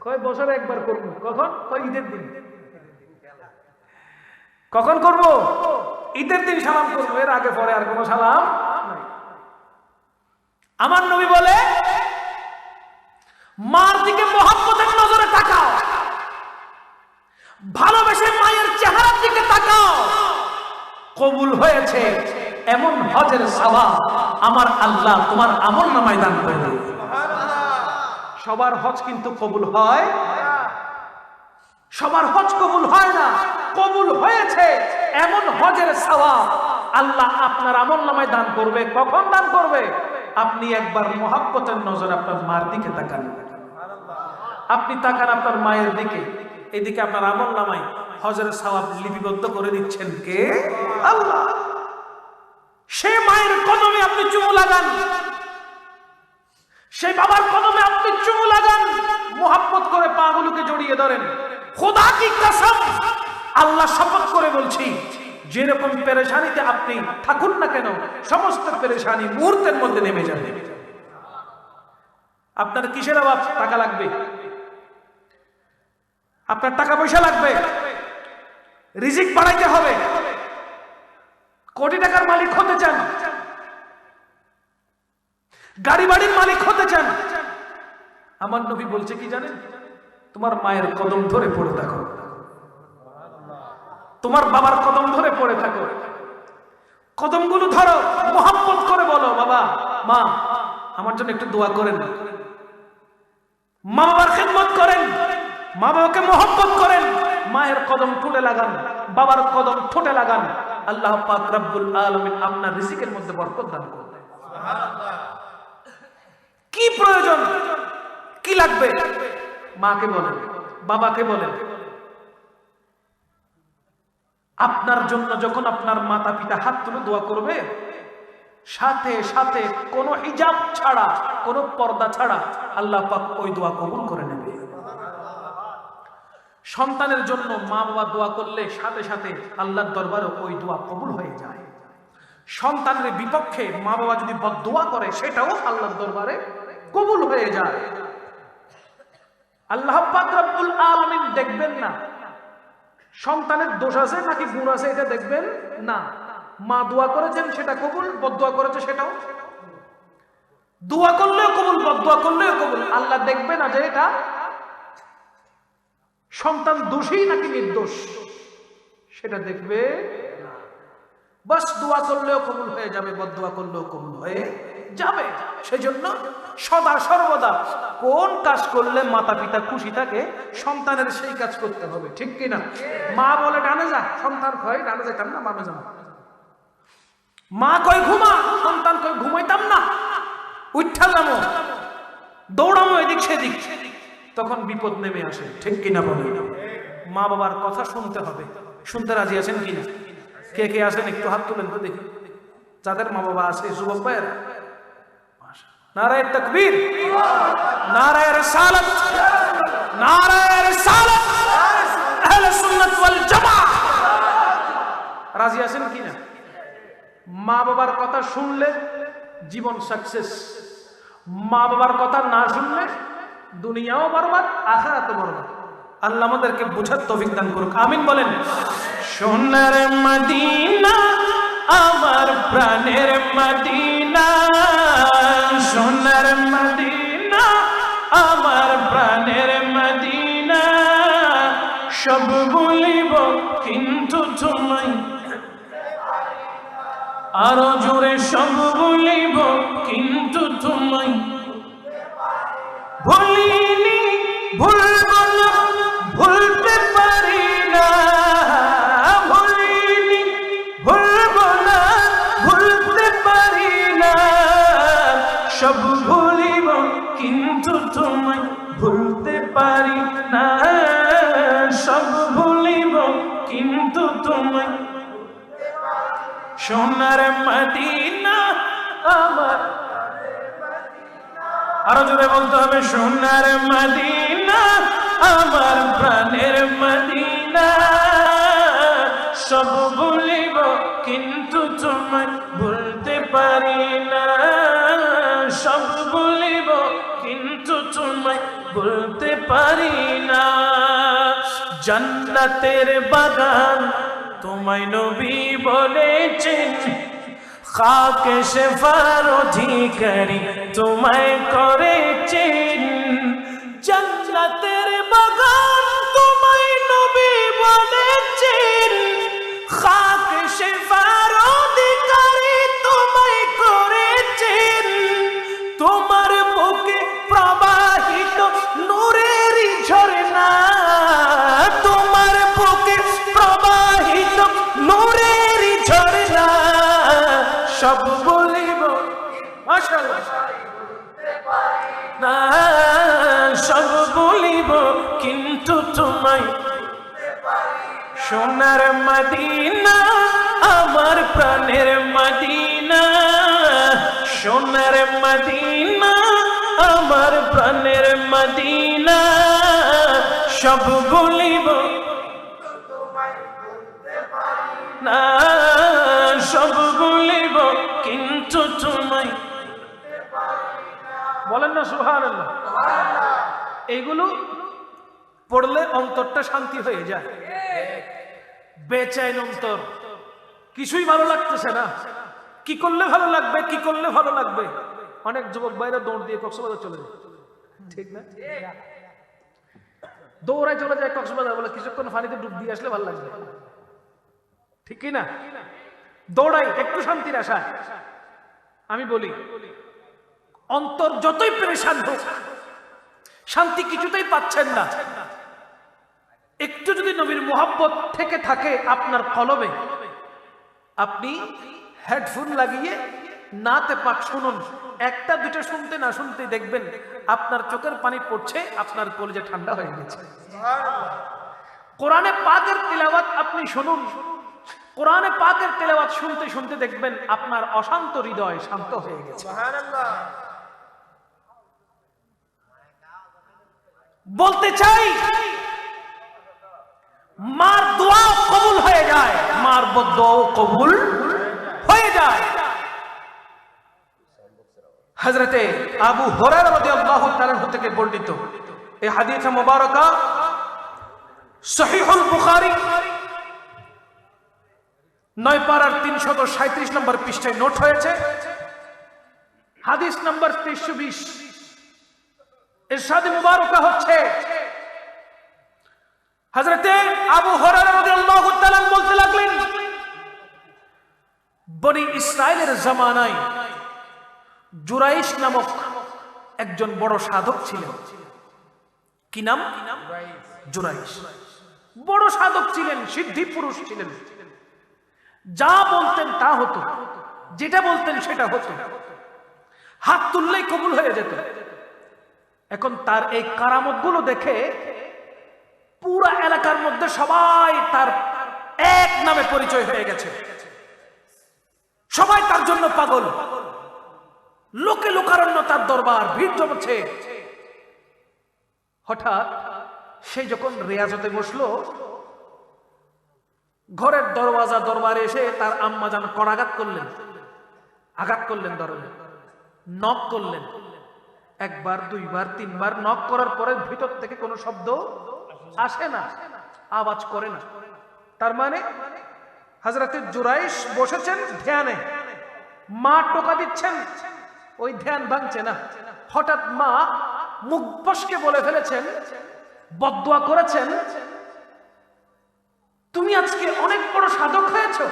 কয় বছরে একবার করবো। কখন? কয় ঈদের দিন। কখন করব? ঈদের দিন সালাম করবো, এর আগে পরে আর কোনো সালাম নাই। আমার নবী বলে মার দিকে মহব্বতের নজরে তাকাও, ভালোবেসে মায়ের চেহারার দিকে তাকাও। কবুল হয়েছে এমন হজের সওয়াব আমার আল্লাহ তোমার আমলনামায় দান করে দেবে। সবার হজ কিন্তু কবুল হয়, সবার হজ কবুল হয় না। কবুল হয়েছে এমন হজের সওয়াব আল্লাহ আপনার আমলনামায় দান করবে। কখন দান করবে? আপনি একবার মহাব্বতের নজরে আপনার মার দিকে তাকান, আপনি তাকান আপনার মায়ের দিকে, এদিকে আপনার আমলনামায় হজরের সওয়াব লিপিবদ্ধ করে দিচ্ছেন কে? আল্লাহ। সে মায়ের কদমে আপনি চুমু লাগান, সেই বাবার কদমে আপনি চুমু লাগান, মোহাব্বত করে পাগুলোকে জড়িয়ে ধরেন। খোদা কি কসম, আল্লাহ শপথ করে বলছি, যেরকম পেরেশানিতে আপনি থাকুন না কেন, সমস্ত পেরেশানি মুহূর্তের মধ্যে নেমে যাবে। আপনার কিসের অভাব? টাকা লাগবে, আপনার টাকা পয়সা লাগবে, রিজিক বাড়াইতে হবে, কোটি টাকার মালিক হতে চান, গাড়ি বাড়ির মালিক হতে চান। আমার নবী বলছে কি জানেন? তোমার মায়ের কদম ধরে পড়ে থাকো, তোমার বাবার কদম ধরে পড়ে থাকো, কদমগুলো ধরো, মোহাম্মত করে বলো, বাবা মা আমার জন্য একটু দোয়া করেন। মা বাবার খেদমত করেন, মা বাবাকে মোহাম্মত করেন, মায়ের কদম ঠোঁটে লাগান, বাবার কদম ঠোঁটে লাগান। আল্লাহ পাক রব্বুল আলামিন আপনার রিজিকের মধ্যে বরকত দান করবেন। কি প্রয়োজন, কি লাগবে, মাকে বলেন, বাবাকে বলেন। আপনার জন্য যখন আপনার মাতা পিতা হাত তুলে দোয়া করবে, সাথে সাথে কোনো হিজাব ছাড়া, কোনো পর্দা ছাড়া আল্লাহ পাক ওই দোয়া কবুল করে নেবে। সন্তানের জন্য মা বাবা দোয়া করলে সাথে সাথে আল্লাহর দরবারে ওই দোয়া কবুল হয়ে যায়। সন্তানের বিপক্ষে মা বাবা যদি বদদোয়া করে, সেটাও আল্লাহর দরবারে কবুল হয়ে যায়। আল্লাহ পাক রব্বুল আলামিন দেখবেন না সন্তানের দোষ আছে নাকি গুণ আছে, এটা দেখবেন না। মা দোয়া করেছেন সেটা কবুল, বদদোয়া করেছে সেটাও। দোয়া করলেও কবুল, বদদোয়া করলেও কবুল। আল্লাহ দেখবে না যে এটা সন্তান দোষী নাকি নির্দোষ, সেটা দেখবে না। বাস দোয়া করলেও কবুল হয়ে যাবে, বদদোয়া করলেও কবুল হয়ে যাবে। সেজন্য সদা সর্বদা কোন কাজ করলে মাতা পিতা খুশি থাকে, সন্তানের সেই কাজ করতে হবে, ঠিক কিনা? মা বলে ডানে যা, সন্তান কয় ডানে যাইতাম না, বামে যাবো। মা কয় ঘুমা, সন্তান কয় ঘুমাইতাম না, উঠা যাবো, দৌড়াবো এদিক সেদিক। তখন বিপদ নেমে আসে, ঠিক কিনা বলে? মা বাবার কথা শুনতে হবে। শুনতে রাজি আছেন কিনা? কে কে আছেন একটু হাত তুলেন তো দেখি, যাদের মা বাবা আছে। যুবক ভাইয়েরা, নারায়ে তাকবীর, নারায়ে রিসালাত, নারায়ে রিসালাত, আহলে সুন্নাত ওয়াল জামাত। রাজি আছেন কিনা? মা বাবার কথা শুনলে জীবন সাকসেস, মা বাবার কথা না শুনলে দুনিয়াও বরবাদ, আখিরাতও বরবাদ। আল্লাহ আমাদেরকে বুঝার তৌফিক দান করুক, আমিন বলেন। সোনার মদিনা আমার প্রাণের মদিনা, সোনার মদিনা আমার প্রাণের মদিনা, সব ভুলিব কিন্তু তোমায়, আরো জোরে সব ভুলিব কিন্তু তোমায় ভুলিনি, ভুলব না, ভুলতে পারি না, ভুলিনি, ভুলব না, ভুলতে পারি না, সব ভুলিব কিন্তু তোমায় ভুলতে পারি না, সব ভুলিব কিন্তু তোমায়। সোনার মদিনা আমার, আরো জোরে বলতে হবে, সোনার মদিনা আমার প্রাণের মদিনা, সব ভুলিব কিন্তু তোমায় ভুলতে পারি না, সব ভুলিব কিন্তু তোমায় ভুলতে পারি না। জান্নাতের বাগান তোমায় নবী বলেছেন, খাকে শেফার অধিকারী তোমায় করেছেন। জান্নাতের বাগান তোমায় নবী বলেছেন, খাকে শেফার অধিকারী তোমায় করেছেন। তোমার বুকে প্রবাহিত নূরের ঝরনা, তোমার বুকে প্রবাহিত নূরের ঝরনা, সব বলিব মাশাআল্লাহ না সব বলিব কিন্তু তোমায় সোনার মদিনা আমার প্রাণের মদিনা সোনার মদিনা আমার প্রাণের মদিনা সব বলিব না সব বলিব কিন্তু তোমায় বলেন না সুবহানাল্লাহ। এইগুলো পড়লে অন্তরটা শান্তি হয়ে যায়। বেচैन অন্তর, কিছুই ভালো লাগতেছে না, কি করলে ভালো লাগবে কি করলে ভালো লাগবে। অনেক যুবক ভাইরা দৌড় দিয়ে কক্সবাজার চলে যায়, ঠিক না? দৌড়ায় চলে যায় কক্সবাজার, বলে কিছুক্ষণ পানিতে ডুব দিয়ে আসলে ভালো লাগবে, ঠিক কি না? দৌড়াই একটু শান্তির আশায়। আমি বলি অন্তর যতই পেরেশান হোক, শান্তি কিছুতেই পাচ্ছেন না, একটু যদি নবীর মোহাব্বত থেকে থাকে আপনার কলবে, আপনি হেডফোন লাগিয়ে নাতে পাক শুনুন, একটা দুটো শুনতে না শুনতে দেখবেন আপনার চোখের পানি পড়ছে, আপনার কলিজা ঠান্ডা হয়ে গেছে। কোরআনে পাকের তিলাওয়াত আপনি শুনুন, কোরআনে পাকের তিলাওয়াত শুনতে শুনতে দেখবেন আপনার অশান্ত হৃদয় শান্ত হয়ে গেছে। সুবহানাল্লাহ। বলতে চাই মার দোয়া কবুল হয়ে যায়, মার বদদোয়া কবুল হয়ে যায়। হযরতে আবু হুরায়রা রাদিয়াল্লাহু তাআলা থেকে বর্ণিত এই হাদিস মুবারাকা সহিহুল বুখারী 9 পারার 337 নম্বর পৃষ্ঠায় নোট হয়েছে, হাদিস নাম্বার 320। ইরশাদে মুবারাকা হচ্ছে হযরতে আবু হুরায়রা রাদিয়াল্লাহু তাআলা বলতে লাগলেন, বনি ইসরাইলের জামানায় জুরাইশ নামক একজন বড় সাধক ছিলেন। কি নাম? জুরাইশ। বড় সাধক ছিলেন, সিদ্ধি পুরুষ ছিলেন, যা বলতেন তা হতো, যেটা বলতেন সেটা হতো, হাত তুললেই কবুল হয়ে যেত। এখন তার এই কারামত গুলো দেখে পুরা এলাকার মধ্যে সবাই তার এক নামে পরিচয় হয়ে গেছে, সবাই তার জন্য পাগল, লোকে লোকারণ্য তার দরবার, ভিড় জমেছে। হঠাৎ সে যখন রিয়াজতে বসলো, ঘরের দরওয়াজা দরবারে এসে তার আম্মা জান করাঘাত করলেন, আঘাত করলেন, দরজায় নক করলেন, একবার দুইবার তিনবার নক করার পরে ভিতর থেকে কোনো শব্দ আসে না, আওয়াজ করে না। তার মানে হযরতে জুরাইশ বসেছেন ধ্যানে, মা টোকা দিচ্ছেন, ওই ধ্যান ভাঙছে না। হঠাৎ মা মুখ ফসকে বলে ফেলেছেন, বদদোয়া করেছেন, তুমি আজকে অনেক বড় সাধক হয়েছো,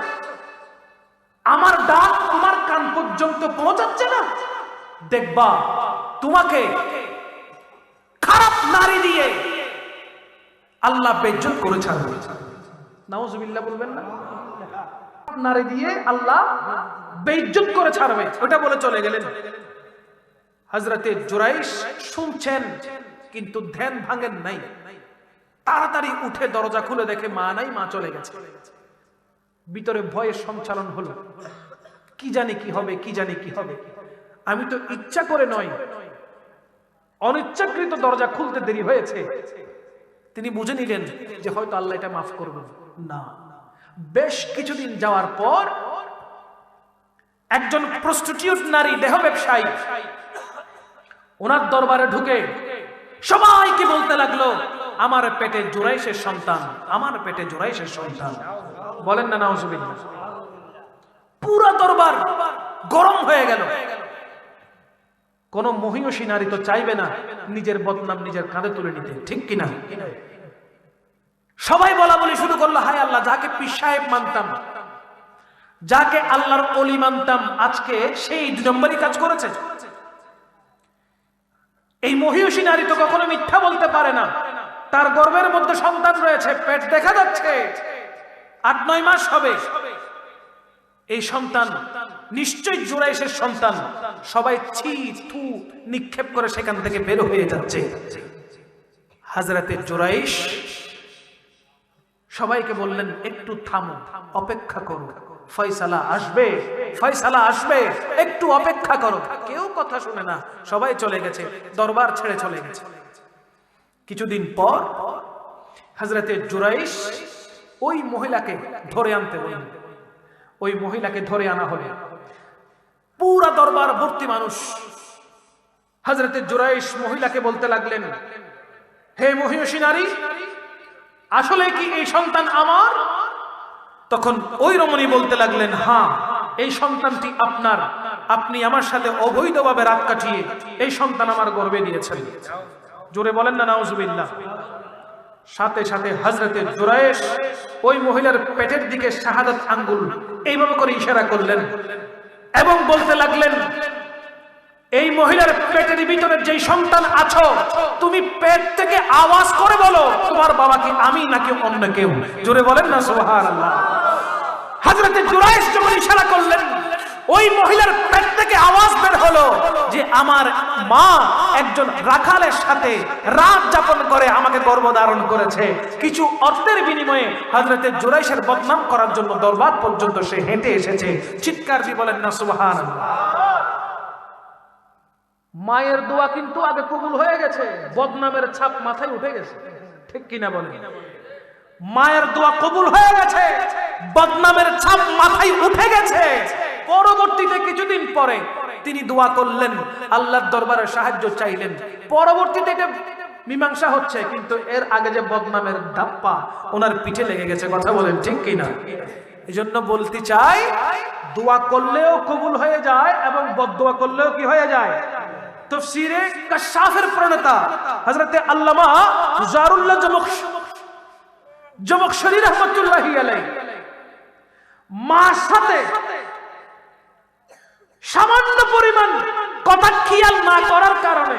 আমার ডাক তোমার কান পর্যন্ত পৌঁছাচ্ছে না, দেখবা তোমাকে খারাপ নারী দিয়ে আল্লাহ বেইজ্জত করে ছাড়বে। নাউজুবিল্লাহ বলবেন না? নারী দিয়ে আল্লাহ বেইজ্জত করে ছাড়বে, ওটা বলে চলে গেলেন। হযরতে জুরাইশ শুনছেন কিন্তু ধ্যান ভাঙেন নাই, তাড়াতাড়ি উঠে দরজা খুলে দেখে মা নাই, মা চলে গেছে। ভিতরে ভয়ের সঞ্চালন হলো, কি জানি কি হবে, কি জানি কি হবে। আমি তো ইচ্ছা করে নয়, অনিচ্ছাকৃত দরজা খুলতে দেরি হয়েছে। তিনি বুঝে নিলেন যে হয়তো আল্লাহ এটা মাফ করবেন না। বেশ কিছুদিন যাওয়ার পর একজন প্রস্টিটিউট নারী, দেহ ব্যবসায়ী, ওনার দরবারে ঢুকে সবাইকে বলতে লাগলো, আমার পেটে জুরাইশের সন্তান, আমার পেটে জুরাইশের সন্তান। বলেন না নাউজুবিল্লাহ। পুরো দরবার গরম হয়ে গেল। কোন মহিষী নারী তো চাইবে না নিজের বদনাম নিজের কাঁধে তুলে নিতে, ঠিক কিনা? সবাই বলা বলি শুরু করলো, হায় আল্লাহ, যাকে পীর সাহেব মানতাম, যাকে আল্লাহর ওলি মানতাম, আজকে সেই 2 নম্বরই কাজ করেছে। এই মহিষী নারী তো কখনো মিথ্যা বলতে পারে না, তার গর্ভের মধ্যে সন্তান রয়েছে, পেট দেখা যাচ্ছে, 8-9 মাস হবে। এই সন্তান নিশ্চয়ই জুরাইশের সন্তান। সবাই ছি থু নিক্ষেপ করে সেখান থেকে বের হয়ে যাচ্ছে। হযরতে জুরাইশ সবাইকে বললেন, একটু থামো, অপেক্ষা করো, ফয়সালা আসবে, ফয়সালা আসবে, একটু অপেক্ষা করো। কেউ কথা শুনে না, সবাই চলে গেছে, দরবার ছেড়ে চলে গেছে। কিছুদিন পর হযরতে জুরাইশ ওই মহিলাকে ধরে আনতে বললেন। ওই মহিলাকে ধরে আনা হলো। পুরা দরবার ভর্তি মানুষ। হযরতে জুরাইশ মহিলাকে বলতে লাগলেন, হে মহিষী নারী, আসলে কি এই সন্তান আমার? তখন ওই রমণী বলতে লাগলেন, হ্যাঁ, এই সন্তানটি আপনার। আপনি আমার সাথে অবৈধভাবে রাত কাটিয়ে এই সন্তান আমার গর্ভে দিয়েছেন। জোরে বলেন না নাউজুবিল্লাহ। সাথে সাথে হযরতে জুরাইশ ওই মহিলার পেটের দিকে শাহাদাত আঙ্গুল এইভাবে করে ইশারা করলেন এবং বলতে লাগলেন, এই মহিলার পেটের ভিতরে যেই সন্তান আছো, তুমি পেট থেকে আওয়াজ করে বলো, তোমার বাবা কি আমি নাকি অন্য কেউ? জোরে বলেন না সুবহানাল্লাহ। হযরতে জুরাইশ যখন ইশারা করলেন, ওই মহিলার পেট থেকে আওয়াজ বের হলো যে আমার মা একজন রাখালের সাথে রাত যাপন করে আমাকে গর্ভধারণ করেছে। কিছু অর্থের বিনিময়ে হযরতে জুরাইশের বদনাম করার জন্য দরবার পর্যন্ত সে হেঁটে এসেছে। চিৎকার দিয়ে বলেন না সুবহানাল্লাহ। মায়ের দোয়া কিন্তু আগে কবুল হয়ে গেছে, বদনামের ছাপ মাথায় উঠে গেছে। ঠিক কিনা বলেন? মায়ের দোয়া কবুল হয়ে গেছে, বদনামের ছাপ মাথায় উঠে গেছে। পরবর্তীতে কিছুদিন পরে তিনি দোয়া করলেন, আল্লাহর দরবারে সাহায্য চাইলেন। পরবর্তীতে এটা মীমাংসা হচ্ছে, কিন্তু এর আগে যে বদনামের ধাপ্পা ওনার পিঠে লেগে গেছে। কথা বলেন ঠিক কিনা? এই জন্য বলতে চাই, দোয়া করলেও কবুল হয়ে যায় এবং বদদোয়া করলেও কি হয়ে যায়। তাফসীরে কাশাফের প্রণেতা হযরতে আল্লামা জারুল্লাহ জমখশরী রাহমাতুল্লাহি আলাইহি মার সাথে সামান্য পরিমাণ কথা খেয়াল না করার কারণে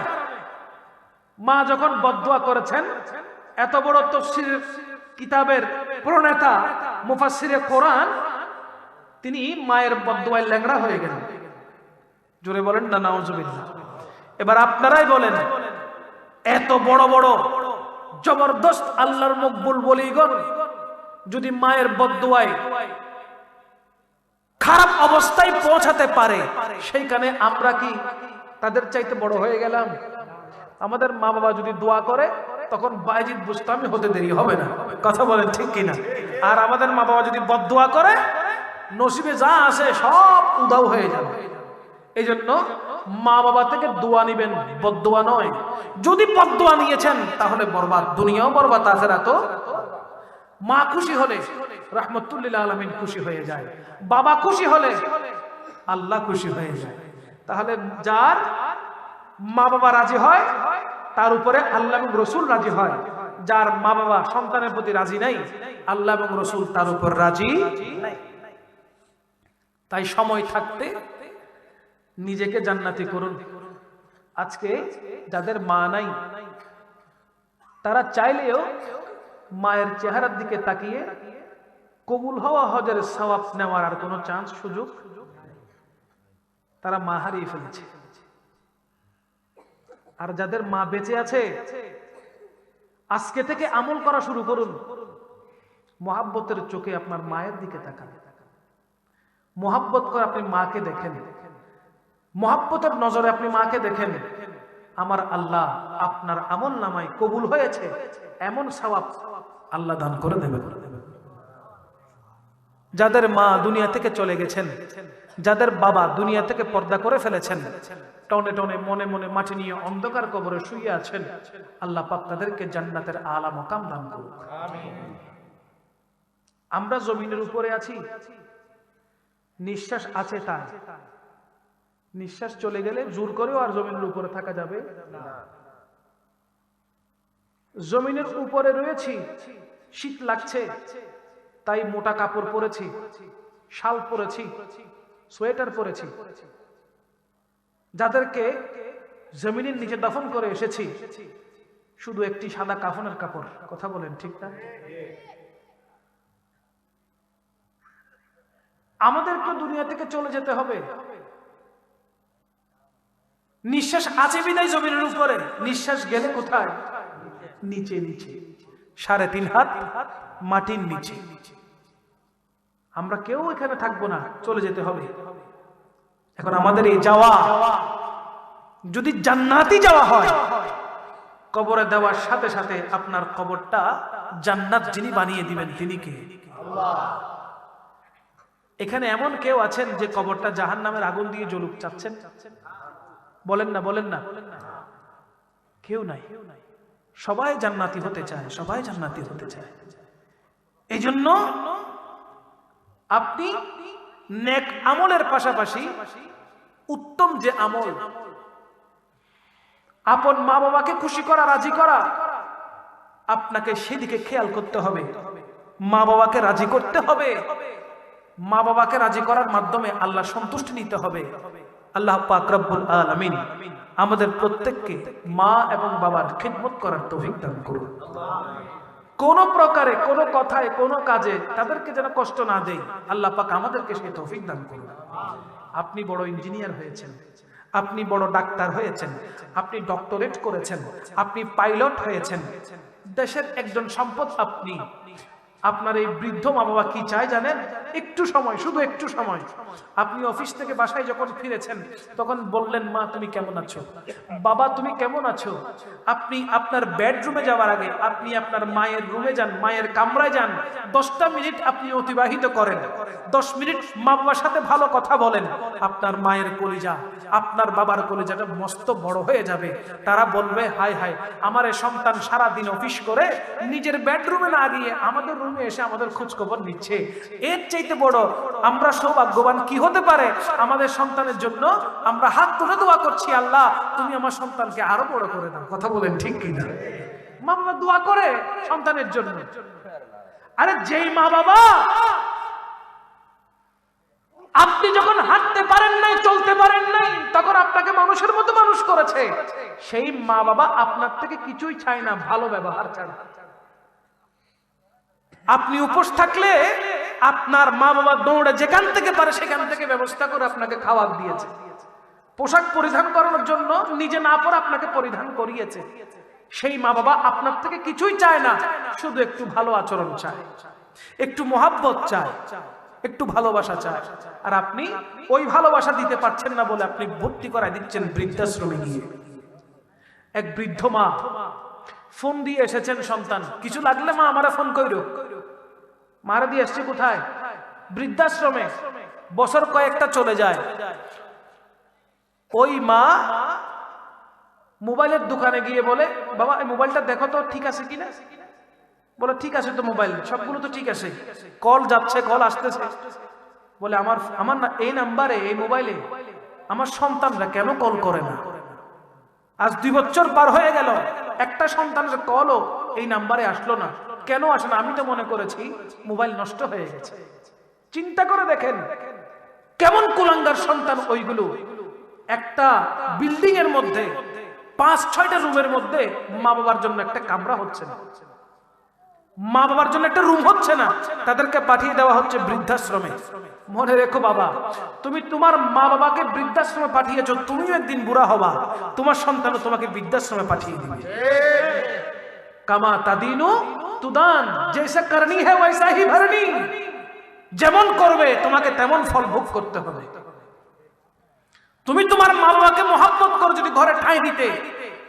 মা যখন বদদোয়া করেছেন, এত বড় তাফসীর কিতাবের প্রণেতা মুফাসসিরে কোরআন, তিনি মায়ের বদদোয়ায় ল্যাংড়া হয়ে গেলেন। জোরে বলেন না নাউজুবিল্লাহ। এবার আপনারাই বলেন, এত বড় বড় জবরদস্ত আল্লাহর মকবুল বলিগণ যদি মায়ের বদদোয়ায় খারাপ অবস্থায় পৌঁছাতে পারে, সেইখানে আমরা কি তাদের চাইতে বড় হয়ে গেলাম? আমাদের মা বাবা যদি দোয়া করে, তখন বায়জিদ বুস্তামি হতে দেরি হবে না। কথা বলেন ঠিক কিনা? আর আমাদের মা বাবা যদি বদদোয়া করে, নসিবে যা আসে সব উধাও হয়ে যাবে। এই জন্য মা বাবা থেকে দোয়া নিবেন, বদদোয়া নয়। যদি বদদোয়া নিয়েছেন তাহলে বরবাদ, দুনিয়াও বরবাদ, আখিরাতও। মা খুশি হলে রাহমাতুল লিল আলামিন খুশি হয়ে যায়, বাবা খুশি হলে আল্লাহ খুশি হয়ে যায়। তাহলে যার মা বাবা রাজি হয়, তার উপরে আল্লাহ এবং রসুল রাজি হয়। যার মা বাবা সন্তানের প্রতি রাজি নাই, আল্লাহ এবং রসুল তার উপর রাজি নাই। তাই সময় থাকতে নিজেকে জান্নাতি করুন। আজকে যাদের মা নাই, তারা চাইলেও মায়ের চেহারার দিকে তাকিয়ে কবুল হওয়া হজের সওয়াব নেওয়ার আর কোনো চান্স, সুযোগ, তারা মা হারিয়ে ফেলেছে। আর যাদের মা বেঁচে আছে, আজকে থেকে আমল করা শুরু করুন। মোহাব্বতের চোখে আপনার মায়ের দিকে তাকান, মোহাব্বত করে আপনি মাকে দেখেন, মোহাব্বতের নজরে আপনি মাকে দেখেন। আমার আল্লাহ আপনার আমল নামায় কবুল হয়েছে এমন সওয়াব আল্লাহ দান করে দেবেন। যাদের মা দুনিয়া থেকে চলে গেছেন, যাদের বাবা দুনিয়া থেকে পর্দা করে ফেলেছেন, টনে টনে মনে মনে মাটি নিয়ে অন্ধকার কবরে শুয়ে আছেন, আল্লাহ পাক তাদেরকে জান্নাতের আলা মাকাম দান করুন। আমরা জমিনের উপরে আছি, নিঃশ্বাস আছে তাই। নিঃশ্বাস চলে গেলে জোর করেও আর জমিনের উপরে থাকা যাবে না। জমিনের উপরে রয়েছি, শীত লাগছে তাই মোটা কাপড় পরেছি, শাল পরেছি, সোয়েটার পরেছি। যাদেরকে জমিনের নিচে দাফন করে এসেছি, শুধু একটি সাদা কাফনের কাপড়। কথা বলেন ঠিক না? আমাদেরকে দুনিয়া থেকে চলে যেতে হবে। নিঃশ্বাস আছে বিদায় জমিনের উপরে, নিঃশ্বাস গেলে কোথায়? নিচে নিচে, 3.5 হাত মাটির নিচে। আমরা কেউ এখানে থাকবো না, চলে যেতে হবে। এখন আমাদের এই যাওয়া যদি জান্নাতি যাওয়া হয়, কবরে দেওয়ার সাথে সাথে আপনার কবরটা জান্নাত যিনি বানিয়ে দিবেন তিনি কে? আল্লাহ। এখানে এমন কেউ আছেন যে কবরটা জাহান্নামের আগুন দিয়ে জ্বলুক চাচ্ছেন? বলেন না, বলেন না। কেউ নাই। সবাই জান্নাতি হতে চায়, সবাই জান্নাতি হতে চায়। এই জন্য আপনি নেক আমলের পাশাপাশি উত্তম যে আমল, আপন মা বাবাকে খুশি করা, রাজি করা, আপনাকে সেদিকে খেয়াল করতে হবে। মা বাবাকে রাজি করতে হবে। মা বাবাকে রাজি করার মাধ্যমে আল্লাহ সন্তুষ্টি নিতে হবে। আল্লাহ পাক রব্বুল আলামিন আমাদের প্রত্যেককে মা এবং বাবার খিদমত করার তৌফিক দান করুন। কোন প্রকারে, কোন কথায়, কোন কাজে তাদেরকে যেন কষ্ট না দেই, আল্লাহ পাক আমাদেরকে সেই তৌফিক দান করুন। আপনি বড় ইঞ্জিনিয়ার হয়েছেন, আপনি বড় ডাক্তার হয়েছেন, আপনি ডক্টরেট করেছেন, আপনি পাইলট হয়েছেন, দেশের একজন সম্পদ আপনি। আপনার এই বৃদ্ধ মা বাবা কি চায় জানেন? একটু সময়, শুধু একটু সময়। আপনি অফিস থেকে বাসায় যখন ফিরেছেন তখন বললেন, মা তুমি কেমন আছো, বাবা তুমি কেমন আছো। আপনি আপনার বেডরুমে যাওয়ার আগে আপনি আপনার মায়ের রুমে যান, মায়ের কামরায় যান, 10টা মিনিট আপনি অতিবাহিত করেন। 10 মিনিট মা বাবার সাথে ভালো কথা বলেন। আপনার মায়ের কলিজা, আপনার বাবার কলিজাটা মস্ত বড় হয়ে যাবে। তারা বলবে, হায় হায়, আমার এই সন্তান সারাদিন অফিস করে নিজের বেডরুমে না গিয়ে আমাদের রুমে এসে আমাদের খোঁজ খবর নিচ্ছে। এর চাইতে বড় আমরা সৌভাগ্যবান কি হতে পারে? আমাদের সন্তানের জন্য আমরা হাত তুলে দোয়া করছি, আল্লাহ তুমি আমার সন্তানকে আরো বড় করে দাও। কথা বলেন ঠিক কিনা? মা বাবা দোয়া করে সন্তানের জন্য। আরে যেই মা বাবা আপনি যখন হাঁটতে পারেন নাই, চলতে পারেন নাই, তখন আপনাকে মানুষের মতো মানুষ করেছে, সেই মা বাবা আপনার থেকে কিছুই চায় না, ভালো ব্যবহার ছাড়া। আপনি উপোস থাকলে আপনার মা বাবা দৌড়ে যেখান থেকে পারে সেখান থেকে ব্যবস্থা করে আপনাকে খাবার দিয়েছে। পোশাক পরিধান করানোর জন্য নিজে না পরে আপনাকে পরিধান করিয়েছে। সেই মা বাবা আপনার থেকে কিছুই চায় না, শুধু একটু ভালো আচরণ চায়, একটু মোহাব্বত চায়, একটু ভালোবাসা চায়। আর আপনি ওই ভালোবাসা দিতে পারছেন না বলে আপনি ভর্তি করায় দিচ্ছেন বৃদ্ধাশ্রমে গিয়ে। এক বৃদ্ধ মা ফোন দিয়ে এসেছেন, সন্তান কিছু লাগলে মা আমারে ফোন কইরো। মারা দিয়ে এসছে কোথায়? বৃদ্ধাশ্রমে। বছর কয়েকটা চলে যায়। ওই মা মোবাইলের দোকানে গিয়ে বলে, বাবা এই মোবাইলটা দেখো তো ঠিক আছে কিনা। বলে ঠিক আছে তো, মোবাইল সবগুলো তো ঠিক আছে, কল যাচ্ছে, কল আসতেছে। বলে আমার না এই নাম্বারে, এই মোবাইলে আমার সন্তানরা কেন কল করে না? আজ 2 বছর পার হয়ে গেল, একটা সন্তানের কলও এই নাম্বারে আসলো না। কেন আসে না? আমি তো মনে করেছি মোবাইল নষ্ট হয়ে গেছে। চিন্তা করে দেখেন কেমন কুলাঙ্গার সন্তান ওইগুলো। একটা বিল্ডিং এর মধ্যে 5-6টা রুমের মধ্যে মা বাবার জন্য একটা কামরা হচ্ছে না, মা বাবার জন্য একটা রুম হচ্ছে না, তাদেরকে পাঠিয়ে দেওয়া হচ্ছে বৃদ্ধাশ্রমে। মনে রেখো বাবা, তুমি তোমার মা বাবাকে বৃদ্ধাশ্রমে পাঠিয়েছো, তুমিও একদিন বুড়া হবা, তোমার সন্তানও তোমাকে বৃদ্ধাশ্রমে পাঠিয়ে দিবে। কামা তাদিনু তুদান, জৈসা করনি হ্যায় ওয়াইসা হি ভরনি। যেমন করবে তোমাকে তেমন ফল ভোগ করতে হবে। তুমি তোমার মা বাবাকে মহব্বত করো, যদি ঘরে ঠাঁই দিতে,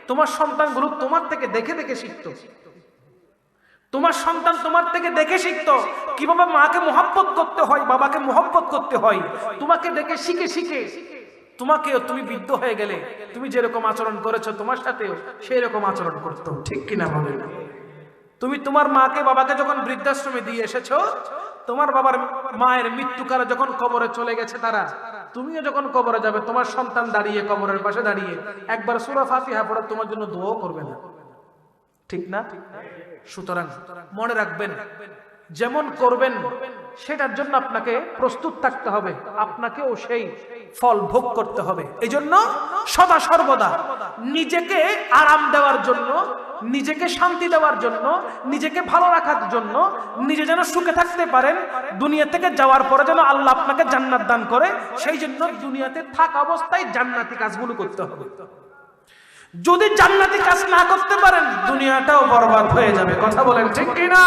তোমার সন্তানগুলো তোমার থেকে দেখে দেখে শিখতো। তোমার সন্তান তোমার থেকে দেখে শিখতো কিভাবে মাকে মহব্বত করতে হয়, বাবাকে মহব্বত করতে হয়। তোমাকে দেখে শিখে শিখে তোমাকেও, তুমি বৃদ্ধ হয়ে গেলে তুমি যেরকম আচরণ করেছো তোমার সাথেও সেই রকম আচরণ করতো। ঠিক কিনা বলেন? তুমি তোমার মাকে বাবাকে যখন বৃদ্ধাশ্রমে দিয়ে এসেছো, তোমার বাবার মায়ের মৃত্যুকালে যখন কবরে চলে গেছে তারা, তুমিও যখন কবরে যাবে, তোমার সন্তান দাঁড়িয়ে কবরের পাশে দাঁড়িয়ে একবার সূরা ফাতিহা পড়ে তোমার জন্য দোয়া করবে না? ঠিক না? সুতরাং মনে রাখবেন, যেমন করবেন সেটার জন্য আপনাকে প্রস্তুত থাকতে হবে, আপনাকেও সেই ফল ভোগ করতে হবে। এই জন্য সদা সর্বদা নিজেকে আরাম দেওয়ার জন্য নিজেকে শান্তি দেওয়ার জন্য, নিজেকে ভালো রাখার জন্য, নিজে যেন সুখে থাকতে পারেন, দুনিয়া থেকে যাওয়ার পরে যেন আল্লাহ আপনাকে জান্নাত দান করে, সেই জন্য দুনিয়াতে থাকা অবস্থায় জান্নাতি কাজগুলো করতে হবে। যদি জান্নাতি কাজ না করতে পারেন দুনিয়াটাও বরবাদ হয়ে যাবে। কথা বলেন ঠিক কি না?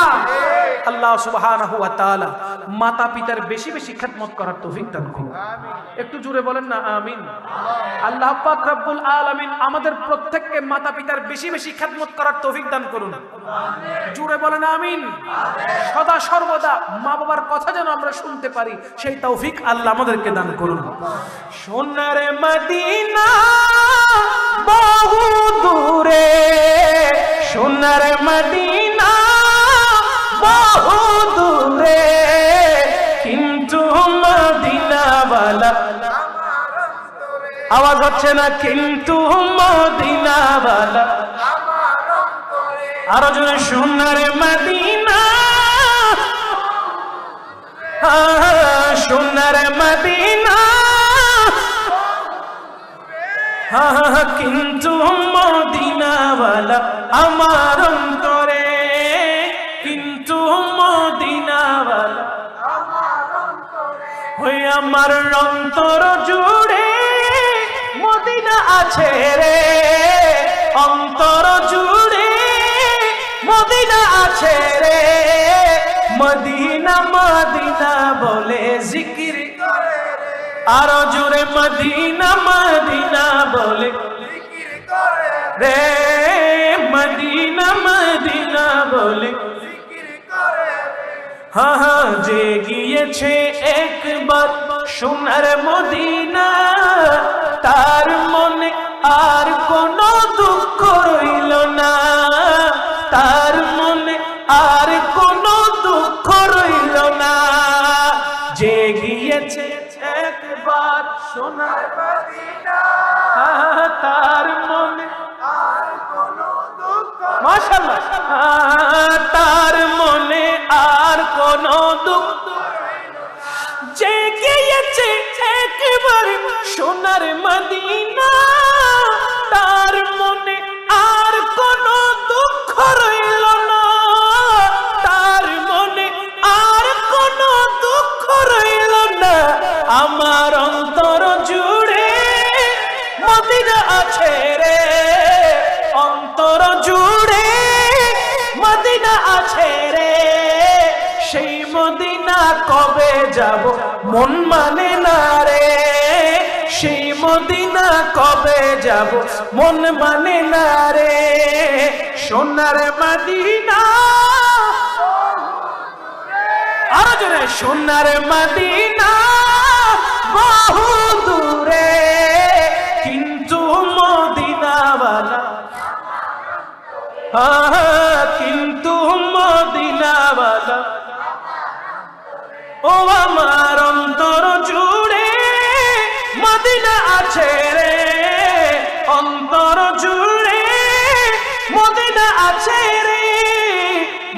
আল্লাহ সুবহানাহু ওয়া তাআলা মাতা পিতার বেশি বেশি খেদমত করার তৌফিক দান করুন। একটু জোরে বলেন না আমিন। আল্লাহ পাক রব্বুল আলামিন আমাদের প্রত্যেককে মাতা পিতার বেশি বেশি খেদমত করার তৌফিক দান করুন। জোরে বলেন আমিন। সদা সর্বদা মা বাবার কথা যেন আমরা শুনতে পারি, সেই তৌফিক আল্লাহ আমাদেরকে দান করুন। সোনার মদিনা বহু দূরে, সোনার মদিনা বহু দূরে, কিন্তু মদিনাওয়ালা আওয়াজ হচ্ছে না, কিন্তু মদিনাওয়ালা আরো জোরে, সোনার মদিনা, সোনার মদিনা, কিন্তু মদিনাওয়ালা আমার অন্তরে, কিন্তু মদিনাওয়ালা ওই আমার অন্তর জুড়ে মদিনা আছে রে, অন্তর জুড়ে মদিনা আছে রে, মদিনা মদিনা বলে জিকির করে আরো জোরে, মদিনা মদিনা বলে জিকির করে রে, মদিনা মদিনা বলে জিকির করে। হ্যাঁ হ্যাঁ, যে গিয়েছে একবার সোনার মদিনা, তার মনে আর কোনো দুঃখ রইল না, তার মনে আর কোনো দুঃখ রইল না। যে গিয়েছে একবার সোনার মদিনা, তার মনে আর কোনো দুঃখ, মাশাআল্লাহ, তার মনে আর কোনো দুঃখ, যে গিয়েছে একবার সোনার মদিনা, তার মনে আর কোনো দুঃখ রইল না, তার মনে আর কোনো দুঃখ রইল না। আমার অন্তর জুড়ে মদিনা আছে রে, অন্তর জুড়ে মদিনা আছে রে, সেই মদিনা কবে যাব মন মানে না রে, সেই মদিনা কবে যাব মন মানে না রে, সোনার মদিনা আরো জোরে, সোনার মদিনা বহু দূরে, কিন্তু মদিনাওয়ালা, কিন্তু মদিনাওয়ালা ও আমার অন্তর জুড়ে মদিনা আছে রে, অন্তর জুড়ে মদিনা আছে রে,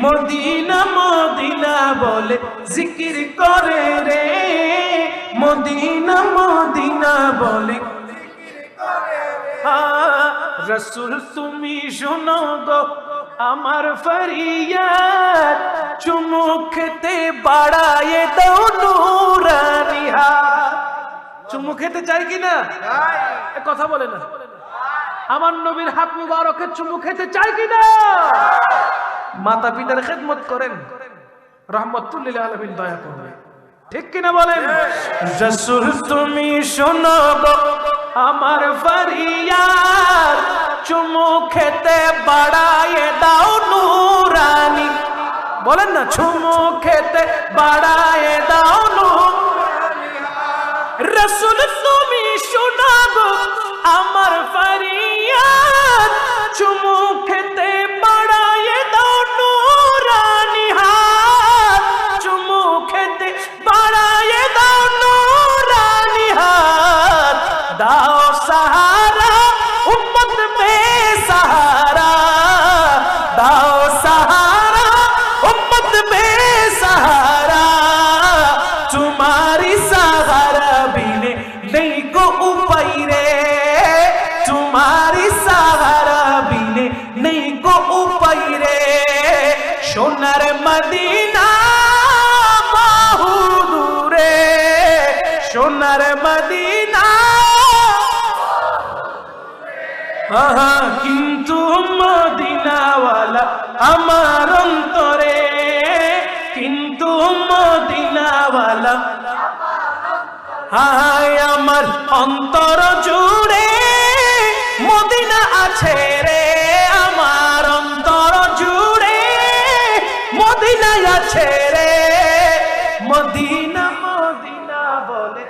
মদিনা মদিনা বলে জিকির করে রে, মদিনা মদিনা বলে জিকির করে রে। রাসূল তুমি শোনো গো আমার ফরিয়াদ, চুমু খেতে বাড়ায়ে দাও নূরানি হাত। চুমু খেতে চাই কিনা? কথা বলে না। আমার নবীর হাত মুবারকের চুমু খেতে চাই কিনা? মাতা পিতার খেদমত করেন, রহমতুল লিল আলামিন দয়া করবে, ঠিক কিনা বলেন? রাসূল তুমি শোনো গো আমার ফরিয়াদ, চুমু খেতে বাড়ায়ে দাও নূরানি, বলেন না, চুমু খেতে বাড়ায়ে দাও নূরানি। রাসূল তুমি শোনো গো আমার ফরিয়াদ, চুমু খেতে বাড়ায়ে দাও নূরানি হাত, চুমু খেতে বাড়ায়ে দাও নূরানি হাত, দাও সাহারা উম্মত বেসাহারা, দাও সাহারা উম্মত বেসাহারা, तुम्हारी सहारा बिने नहीं को उपाय रे, तुम्हारी सहारा बिने नहीं को আহা কিন্তু মদিনাওয়ালা আমার অন্তরে, কিন্তু মদিনাওয়ালা হায় আমার অন্তর জুড়ে মদিনা আছে রে, আমার অন্তর জুড়ে মদিনা আছে রে। মদিনা মদিনা বলে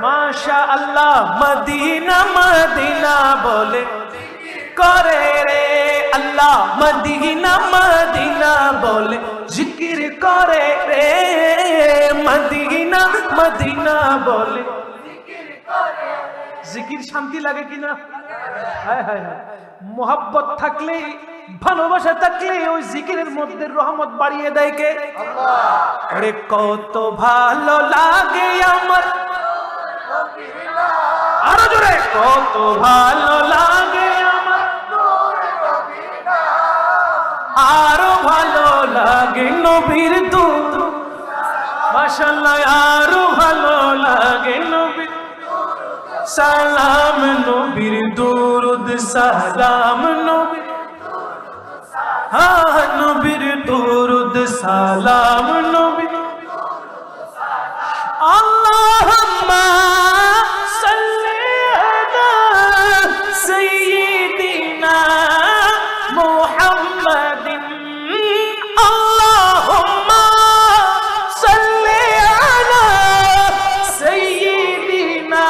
মাশা আল্লাহ, মদিনা মদিনা বলে করে রে আল্লাহ, মদিনা মদিনা বলে জিকির করে রে, মদিনা মদিনা বলে জিকির শান্তি লাগে কিনা? হায় হায় হায়, মোহাব্বত থাকলে ভালোবাসা থাকলে ওই জিকিরের মধ্যে রহমত বাড়িয়ে দেয় কে? আল্লাহ। আরে কত ভালো লাগে আমার, আরো জোরে, কত ভালো লাগে আমার, আরো ভালো লাগে নবীর দুরূদ, মাশাআল্লাহ আরো ভালো লাগে নবীর সালাম, নবীর দুরূদ সালাম, নবীর হ্যাঁ নবীর দুরূদ সালাম, নবীর আল্লাহুম্মা সাল্লি আলা সাইয়্যিদিনা মুহাম্মাদিন, আল্লাহুম্মা সাল্লি আলা সাইয়্যিদিনা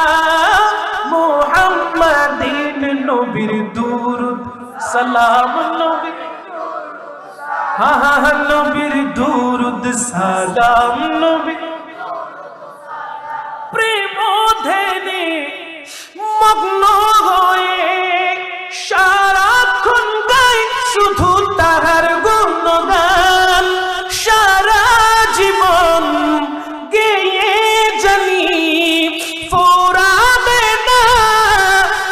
মুহাম্মাদিন, নবীর দুরূদ সালাম, নবীর হ্যাঁ নবীর দুরূদ সালাম, নবীর প্রেম ধ্যানে মগ্ন হয়ে সারাক্ষণ গাই শুধু তাহার গুণগান, সারা জীবন গেয়ে জানি ফোরাবে না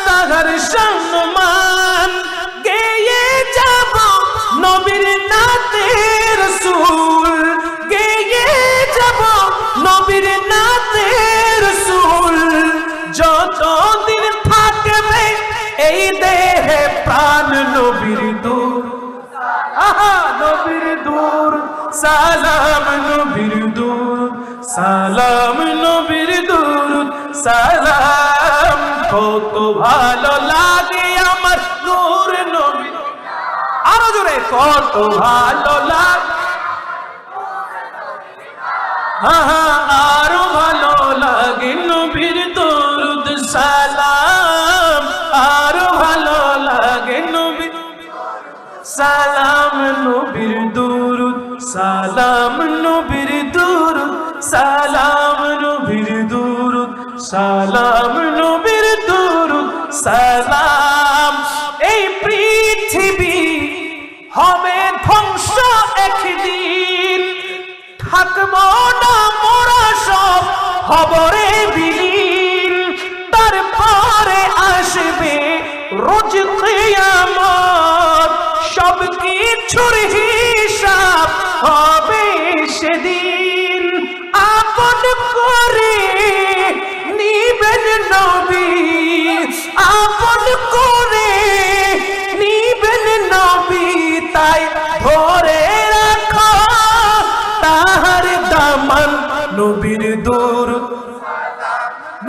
তাহার সম্মান, গেয়ে যাব নবীর নাতে রাসূল, গেয়ে যাব নবীর নাতে রাসূল, যতদিন থাকবে এই দেহে প্রাণ নবীর দূর, আহা নবীর দূর সালাম, নবীর দূর সালাম, নবীর দূর সালাম, কত ভালো লাগে আমার নূর নবী, আরো জোরে কত ভালো লাগে, আরো ভালো লাগে নবীর দুরূদ সালাম, আরো ভালো লাগে নবীর সালাম, নবীর দুরূদ সালাম, নবীর দুরূদ সালাম, নবীর দুরূদ সালাম, নবীর দুরূদ সালাম। এই পৃথিবী হবে ধ্বংস একদিন, থাকবো না মোরা সব খবরে বিলীন, তারপরে আসবে রোজ কিয়ামত, সব কিছুর হিসাব হবে সেদিন, আপন করে নিবেন নবী, আপন করে নিবেন নবী, তাই ধরে রাখো তাহার দামান, নবীর দুরূদ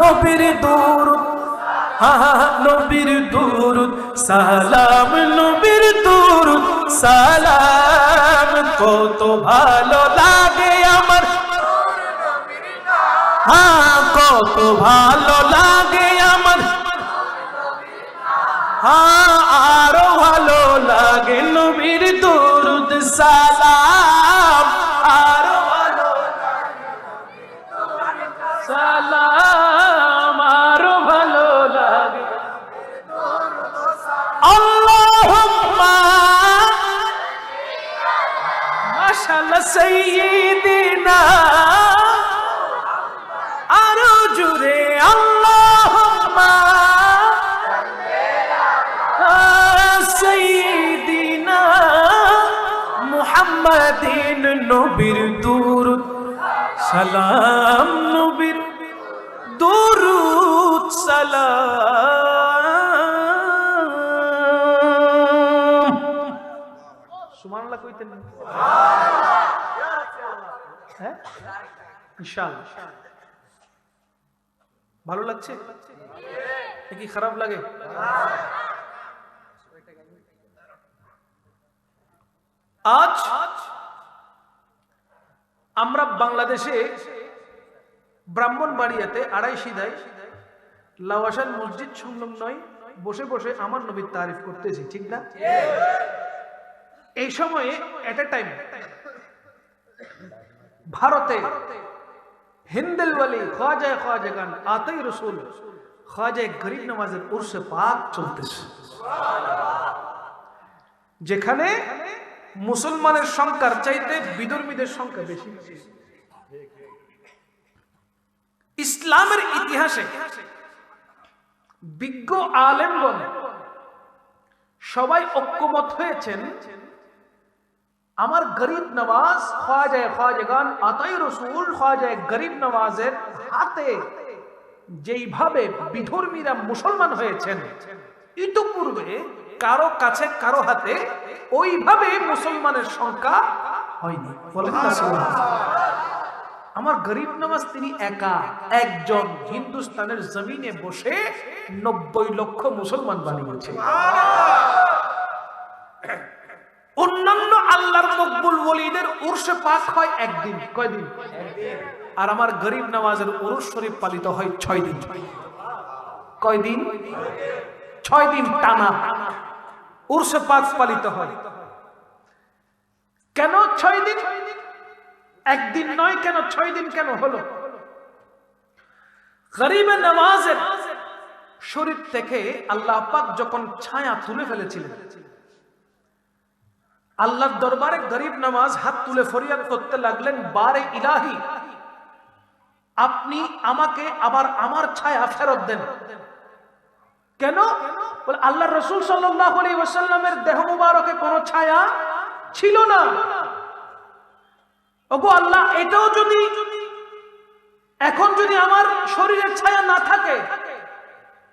নবীর দুরূদ নবীর দুরূদ সালাম, নবীর দুরূদ সালাম, কত ভালো লাগে আমার, কত ভালো লাগে আমার, আরো ভালো লাগে নবীর দুরূদ সালাম, আরো ভালো সালাম, আরো ভালো লাগে, আল্লাহুম্মা মাশাআল্লাহ সাইয়্যিদিনা, আরো জুড়ে আল্লাহুম্মা সাইয়্যিদিনা মুহাম্মাদিন, নবীর দুরূদ সালাম, নবীর দুরূদ সালাম। দিতেন না? হ্যাঁ, ইনশাআল্লাহ। ভালো লাগছে নাকি খারাপ লাগে? আজ আমরা বাংলাদেশে ব্রাহ্মণবাড়িয়াতে আড়াইশিদায় লাওয়াসান মসজিদ সংলগ্নয় বসে বসে আমার নবীর তারিফ করতেছি, ঠিক না? এই সময়ে এট এ টাইম ভারতে হিন্দেলওয়ালি খাওয়াজাগান আতাই রসুল খাওয়াজায়ে গরিব নওয়াজের উরসে পাক চলতেছে, যেখানে মুসলমানের সংখ্যার চাইতে বিধর্মীদের সংখ্যা বেশি। ইসলামের ইতিহাসে বিজ্ঞ আলেমগণ সবাই ঐক্যমত হয়েছেন, আমার গরিব নওয়াজ খাওয়াজাগান আতাই রসুল খাওয়াজায়ে গরিব নওয়াজের হাতে যেইভাবে বিধর্মীরা মুসলমান হয়েছেন, ইতিপূর্বে কারো কাছে কারো হাতে ওইভাবে মুসলমানের সংখ্যা হয়নি। বলেন না সুবহানাল্লাহ। আমার গরিব নওয়াজ তিনি একা একজন হিন্দুস্তানের জমিনে বসে 90 লক্ষ মুসলমান বানিয়েছে। অন্যান্য আল্লাহর মকবুল ওলিদের উরসে পাক হয় একদিন, কয়দিন? আর আমার গরিব নওয়াজের উরুস শরীফ পালিত হয় 6 দিন। কয়দিন? 6 দিন টানা উরসে পাক পালিত হয়। কেন 6 দিন? একদিন নয়, কেন 6 দিন কেন হলো? গরিব নওয়াজের শরীর থেকে আল্লাহ পাক যখন ছায়া তুলে ফেলেছিলেন, আল্লাহর দরবারে গরিব নওয়াজ হাত তুলে ফরিয়াদ করতে লাগলেন, বারে ইলাহি, আপনি আমাকে আবার আমার ছায়া ফেরত দেন। কেন? বলে আল্লাহ রাসূল সাল্লাল্লাহু আলাইহি ওয়াসাল্লামের দেহ মুবারকে কোনো ছায়া ছিল না। ওগো আল্লাহ, এটাও যদি এখন যদি আমার শরীরের ছায়া না থাকে,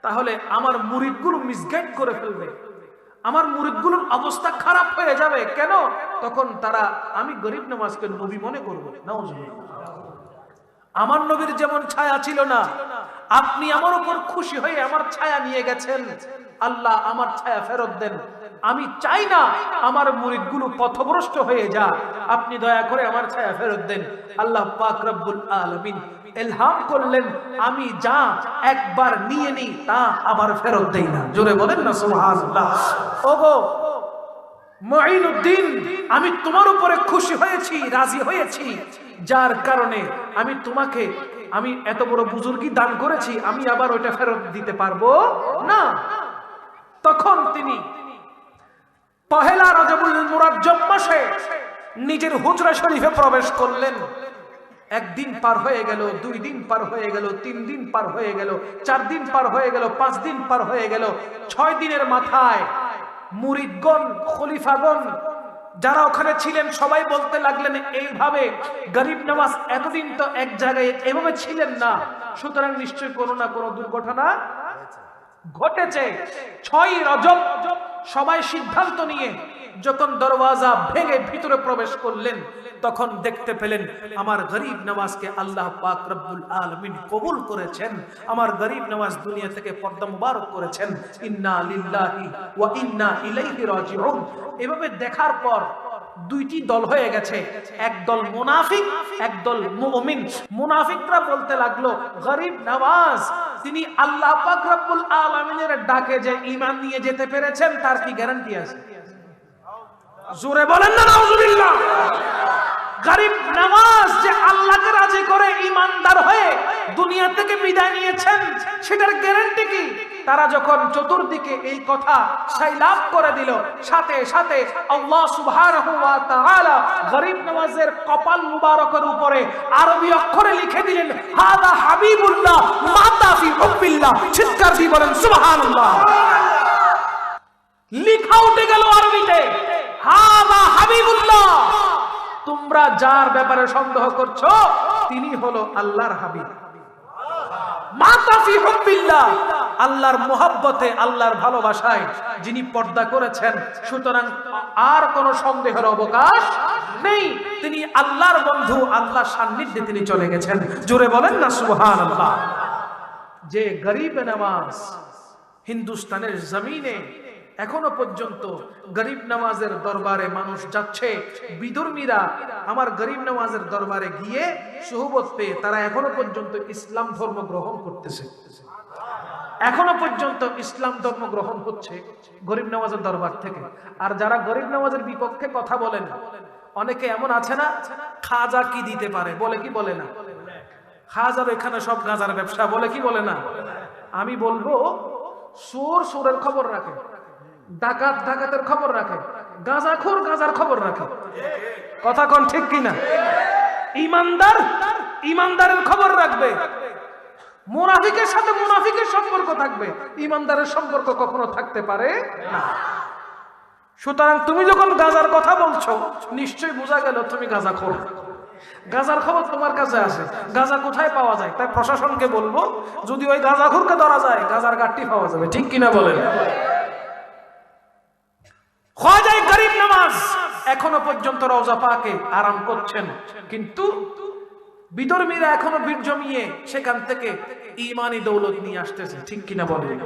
তাহলে আমার মুরিদগুলো মিসগাইড করে ফেলবে, আমার মুরিদগুলোর অবস্থা খারাপ হয়ে যাবে। কেন? তখন তারা আমি গরিব নওয়াজকে নবী মনে করবো। নাউজুবিল্লাহ। আমার নবীর যেমন ছায়া ছিল না, আপনি আমার উপর খুশি হয়ে আমার ছায়া নিয়ে গেছেন, আল্লাহ আমার ছায়া ফেরত দেন। আমি চাই না আমার মুরিদগুলো পথভ্রষ্ট হয়ে যা, আপনি দয়া করে আমার ছায়া ফেরত দেন। আল্লাহ পাক রব্বুল আলামিন ইলহাম করলেন, আমি যা একবার নিয়ে নিই তা আবার ফেরত দেই না। জোরে বলেন না সুবহানাল্লাহ। ওগো মুঈনুদ্দিন, আমি তোমার উপরে খুশি হয়েছি, রাজি হয়েছি, যার কারণে আমি তোমাকে আমি এত বড় বুজুর্গি দান করেছি, আমি আবার ওইটা ফেরত দিতে পারবো না। তখন তিনি পহেলা রজবুল মুরাজ্জম মাসে নিজের হুজরা শরীফে প্রবেশ করলেন। একদিন পার হয়ে গেল, 2 দিন পার হয়ে গেল, 3 দিন পার হয়ে গেল, 4 দিন পার হয়ে গেল, 5 দিন পার হয়ে গেল। 6 দিনের মাথায় মুরিদগণ, খলিফাগণ যারা ওখানে ছিলেন সবাই বলতে লাগলেন, এইভাবে গরিব নওয়াজ এতদিন তো এক জায়গায় এভাবে ছিলেন না, সুতরাং নিশ্চয়ই কোনো না কোনো দুর্ঘটনা ঘটেছে। 6 রজব সবাই সিদ্ধান্ত নিয়ে যখন দরওয়াজা ভেঙে ভিতরে প্রবেশ করলেন, তখন দেখতে পেলেন আমার গরিব নওয়াজকে আল্লাহ পাক রব্বুল আলামিন কবুল করেছেন। আমার গরিব নওয়াজ দুনিয়া থেকে পর্দা মুবারক করেছেন। ইন্না লিল্লাহি ওয়া ইন্না ইলাইহি রাজিউন। এভাবে দেখার পর 2টি দল হয়ে গেছে, এক দল মুনাফিক, এক দল মুমিন। মুনাফিকরা বলতে লাগলো, গরিব নওয়াজ তিনি আল্লাহ পাক রব্বুল আলামিনের ডাকে যে ঈমান নিয়ে যেতে পেরেছেন, তার কি গ্যারান্টি আছে? জোরে বলেন না নাউজুবিল্লাহ। গরিব নওয়াজ যে আল্লাহকে রাজি করে ঈমানদার হয়ে দুনিয়া থেকে বিদায় নিয়েছেন, সেটার গ্যারান্টি কি? তারা যখন চতুর্দিকে এই কথা সাইলাব করে দিল, সাথে সাথে আল্লাহ সুবহানাহু ওয়া তাআলা গরিব নওয়াজের কপাল মুবারকের উপরে আরবি অক্ষরে লিখে দিলেন, হাদা হাবিবুল্লাহ মাতা ফি হুব্বিল্লাহ। চিৎকার দিয়ে বলেন সুবহানাল্লাহ। লেখা উঠে গেল আরবিতে, হাদা হাবিবুল্লাহ। তোমরা যার ব্যাপারে সন্দেহ করছো, তিনি হলো আল্লাহর হাবিব। মাতা ফি হুব্বিল্লাহ, আল্লাহর মোহাব্বতে, আল্লাহর ভালোবাসায় যিনি পর্দা করেছেন, সুতরাং আর কোনো সন্দেহের অবকাশ নেই, তিনি আল্লাহর বন্ধু, আল্লাহর সান্নিধ্যে তিনি চলে গেছেন। জোরে বলেন না সুবহানাল্লাহ। যে গরিব নওয়াজ হিন্দুস্তানের জমিনে এখনো পর্যন্ত গরিব নওয়াজের দরবারে মানুষ যাচ্ছে, বিধর্মীরা আমার গরিব নওয়াজের দরবারে গিয়ে সুহবত পেয়ে তারা এখনো পর্যন্ত ইসলাম ধর্ম গ্রহণ করতেছে, এখনো পর্যন্ত ইসলাম ধর্ম গ্রহণ হচ্ছে গরিব নওয়াজের দরবার থেকে। আর যারা গরিব নওয়াজের বিপক্ষে কথা বলেন, অনেকে এমন আছে না, খাজা কি দিতে পারে, বলে কি বলে না, খাজার এখানে সব গাঁজার ব্যবসা, বলে কি বলে না। আমি বলবো চোর চোরের খবর রাখে, ডাকাত ডাকাতের খবর রাখে, গাঁজাখোর গাঁজার খবর রাখে, কথা কোন ঠিক কিনা। ইমানদার ইমানদারের খবর রাখবে, মুনাফিকের সাথে মুনাফিকের সম্পর্ক থাকবে, ইমানদারের সম্পর্ক কখনো থাকতে পারে না। সুতরাং তুমি যখন গাঁজার কথা বলছো, নিশ্চয়ই বোঝা গেল তুমি গাঁজাখোর। গাঁজার খবর তোমার কাছে আছে, গাঁজা কোথায় পাওয়া যায়, তাই প্রশাসনকে বলবো যদি ওই গাঁজাখোরকে ধরা যায়, গাঁজার গাঠটি পাওয়া যাবে, ঠিক কিনা বলেন। খাজা গরিব নওয়াজ এখনো পর্যন্ত রওজা পাকে আরাম করছেন, কিন্তু বিধর্মীরা এখনো বীর জমিয়ে সেখান থেকে ইমানি দৌলত নিয়ে আসতেছে, ঠিক কিনা বলেন।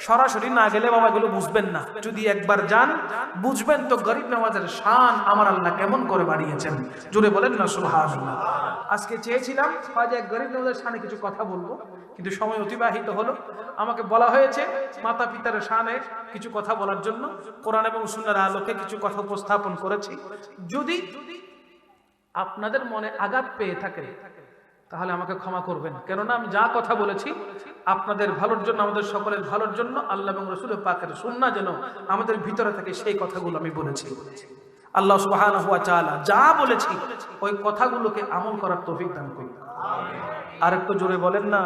সরাসরি না গেলে বাবা এগুলো বুঝবেন না, যদি একবার যান বুঝবেন তো গরিব নওয়াজের শান আমার আল্লাহ কেমন করে বাড়িয়েছেন। জোরে বলেন না সুবহানাল্লাহ। আজকে চেয়েছিলাম খাজা গরিব নওয়াজের শানে কিছু কথা বলবো, কিন্তু সময় অতিবাহিত হলো। আমাকে বলা হয়েছে মাতা পিতার শানে কিছু কথা বলার জন্য, কোরআন এবং সুন্নাহর আলোকে কিছু কথা উপস্থাপন করেছি। যদি আপনাদের মনে আঘাত পেয়ে থাকে তাহলে আমাকে ক্ষমা করবেন, কেননা আমি যা কথা বলেছি আপনাদের ভালোর জন্য, আমাদের সকলের ভালোর জন্য, আল্লাহ এবং রাসূল পাকের সুন্নাহ যেন আমাদের ভিতরে থাকে, সেই কথাগুলো আমি বলেছি। আল্লাহ সুবহানাহু ওয়া তাআলা যা বলেছি ওই কথাগুলোকে আমল করার তৌফিক দান করুন। আর একটু জোরে বলেন না,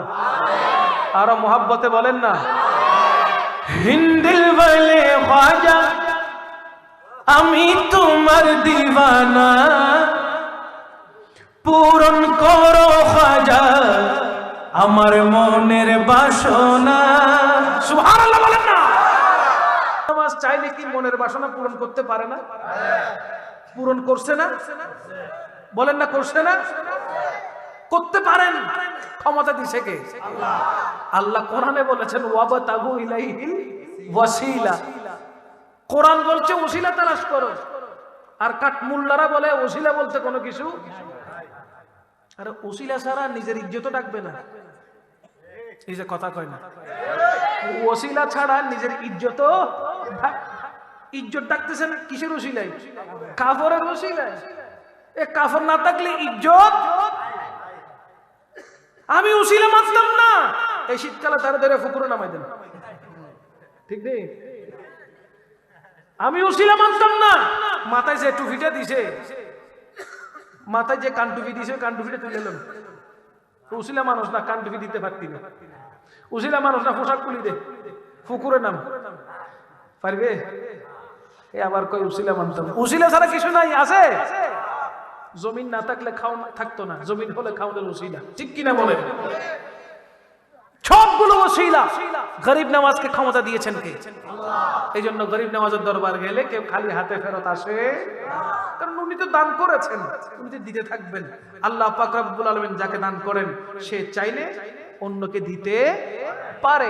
আরো মোহাব্বতে বলেন না। হিন্দিল বলে খাজা আমি তোমার দিওয়ানা, পূরণ করো খাজা আমার মনের বাসনা। সুবহানাল্লাহ বলেন না। নামাজ চাইলে কি মনের বাসনা পূরণ করতে পারে না? পূরণ করছে না? বলেন না করছে না? করতে পারেন, ক্ষমতা দিছে কে? আল্লাহ। আল্লাহ কোরআনে বলেছেন ওয়াবতাগু ইলাইহিল ওয়াসিলা, কোরআন বলছে ওসিলা তালাশ করো, আর কাট মুল্লারা বলে ওসিলা বলতে কোনো কিছু, আরে ওসিলা ছাড়া নিজের ইজ্জত ডাকবে না, এই যে কথা কয় না, ওসিলা ছাড়া নিজের ইজ্জত, ইজ্জত ডাকতেছেন কিসের ওসিলায়? কাফরের ওসিলায়। এ কাফর না থাকলে ইজ্জত। আমি ওসিলা মানতাম না, এই শীতকালে তারা ধরে ফুকুরে নামাই দেন, ঠিক নেই? আমি ওসিলা মানতাম না, মাথায় যে টুপিটা দিছে, মাথায় যে কানটুপি দিছে কানটুপিটা তুলে এলাম, উসিলা মানুষ না, কানটুপি দিতে পারতি না, উসিলা মানুষ না, পোশাক তুলি দে, ফুকুরে নাম পারবে? এ আবার কই উসিলা মানতাম। উসিলা ছাড়া কিছু নাই, আছে? জমিন না থাকলে খাও থাকতো না, জমিন হলে খাওয়ানোর উসিলা, ঠিক কিনা বলেন? সবগুলো ওসিলা। গরিব নওয়াজকে ক্ষমতা দিয়েছেন কে? আল্লাহ। এই জন্য গরিব নওয়াজের দরবার গেলে কেউ খালি হাতে ফেরত আসে, কারণ উনি তো দান করেছেন, উনি তো দিতে থাকবেন। আল্লাহ পাক রব্বুল আলামিন যাকে দান করেন সে চাইলে অন্যকে দিতে পারে।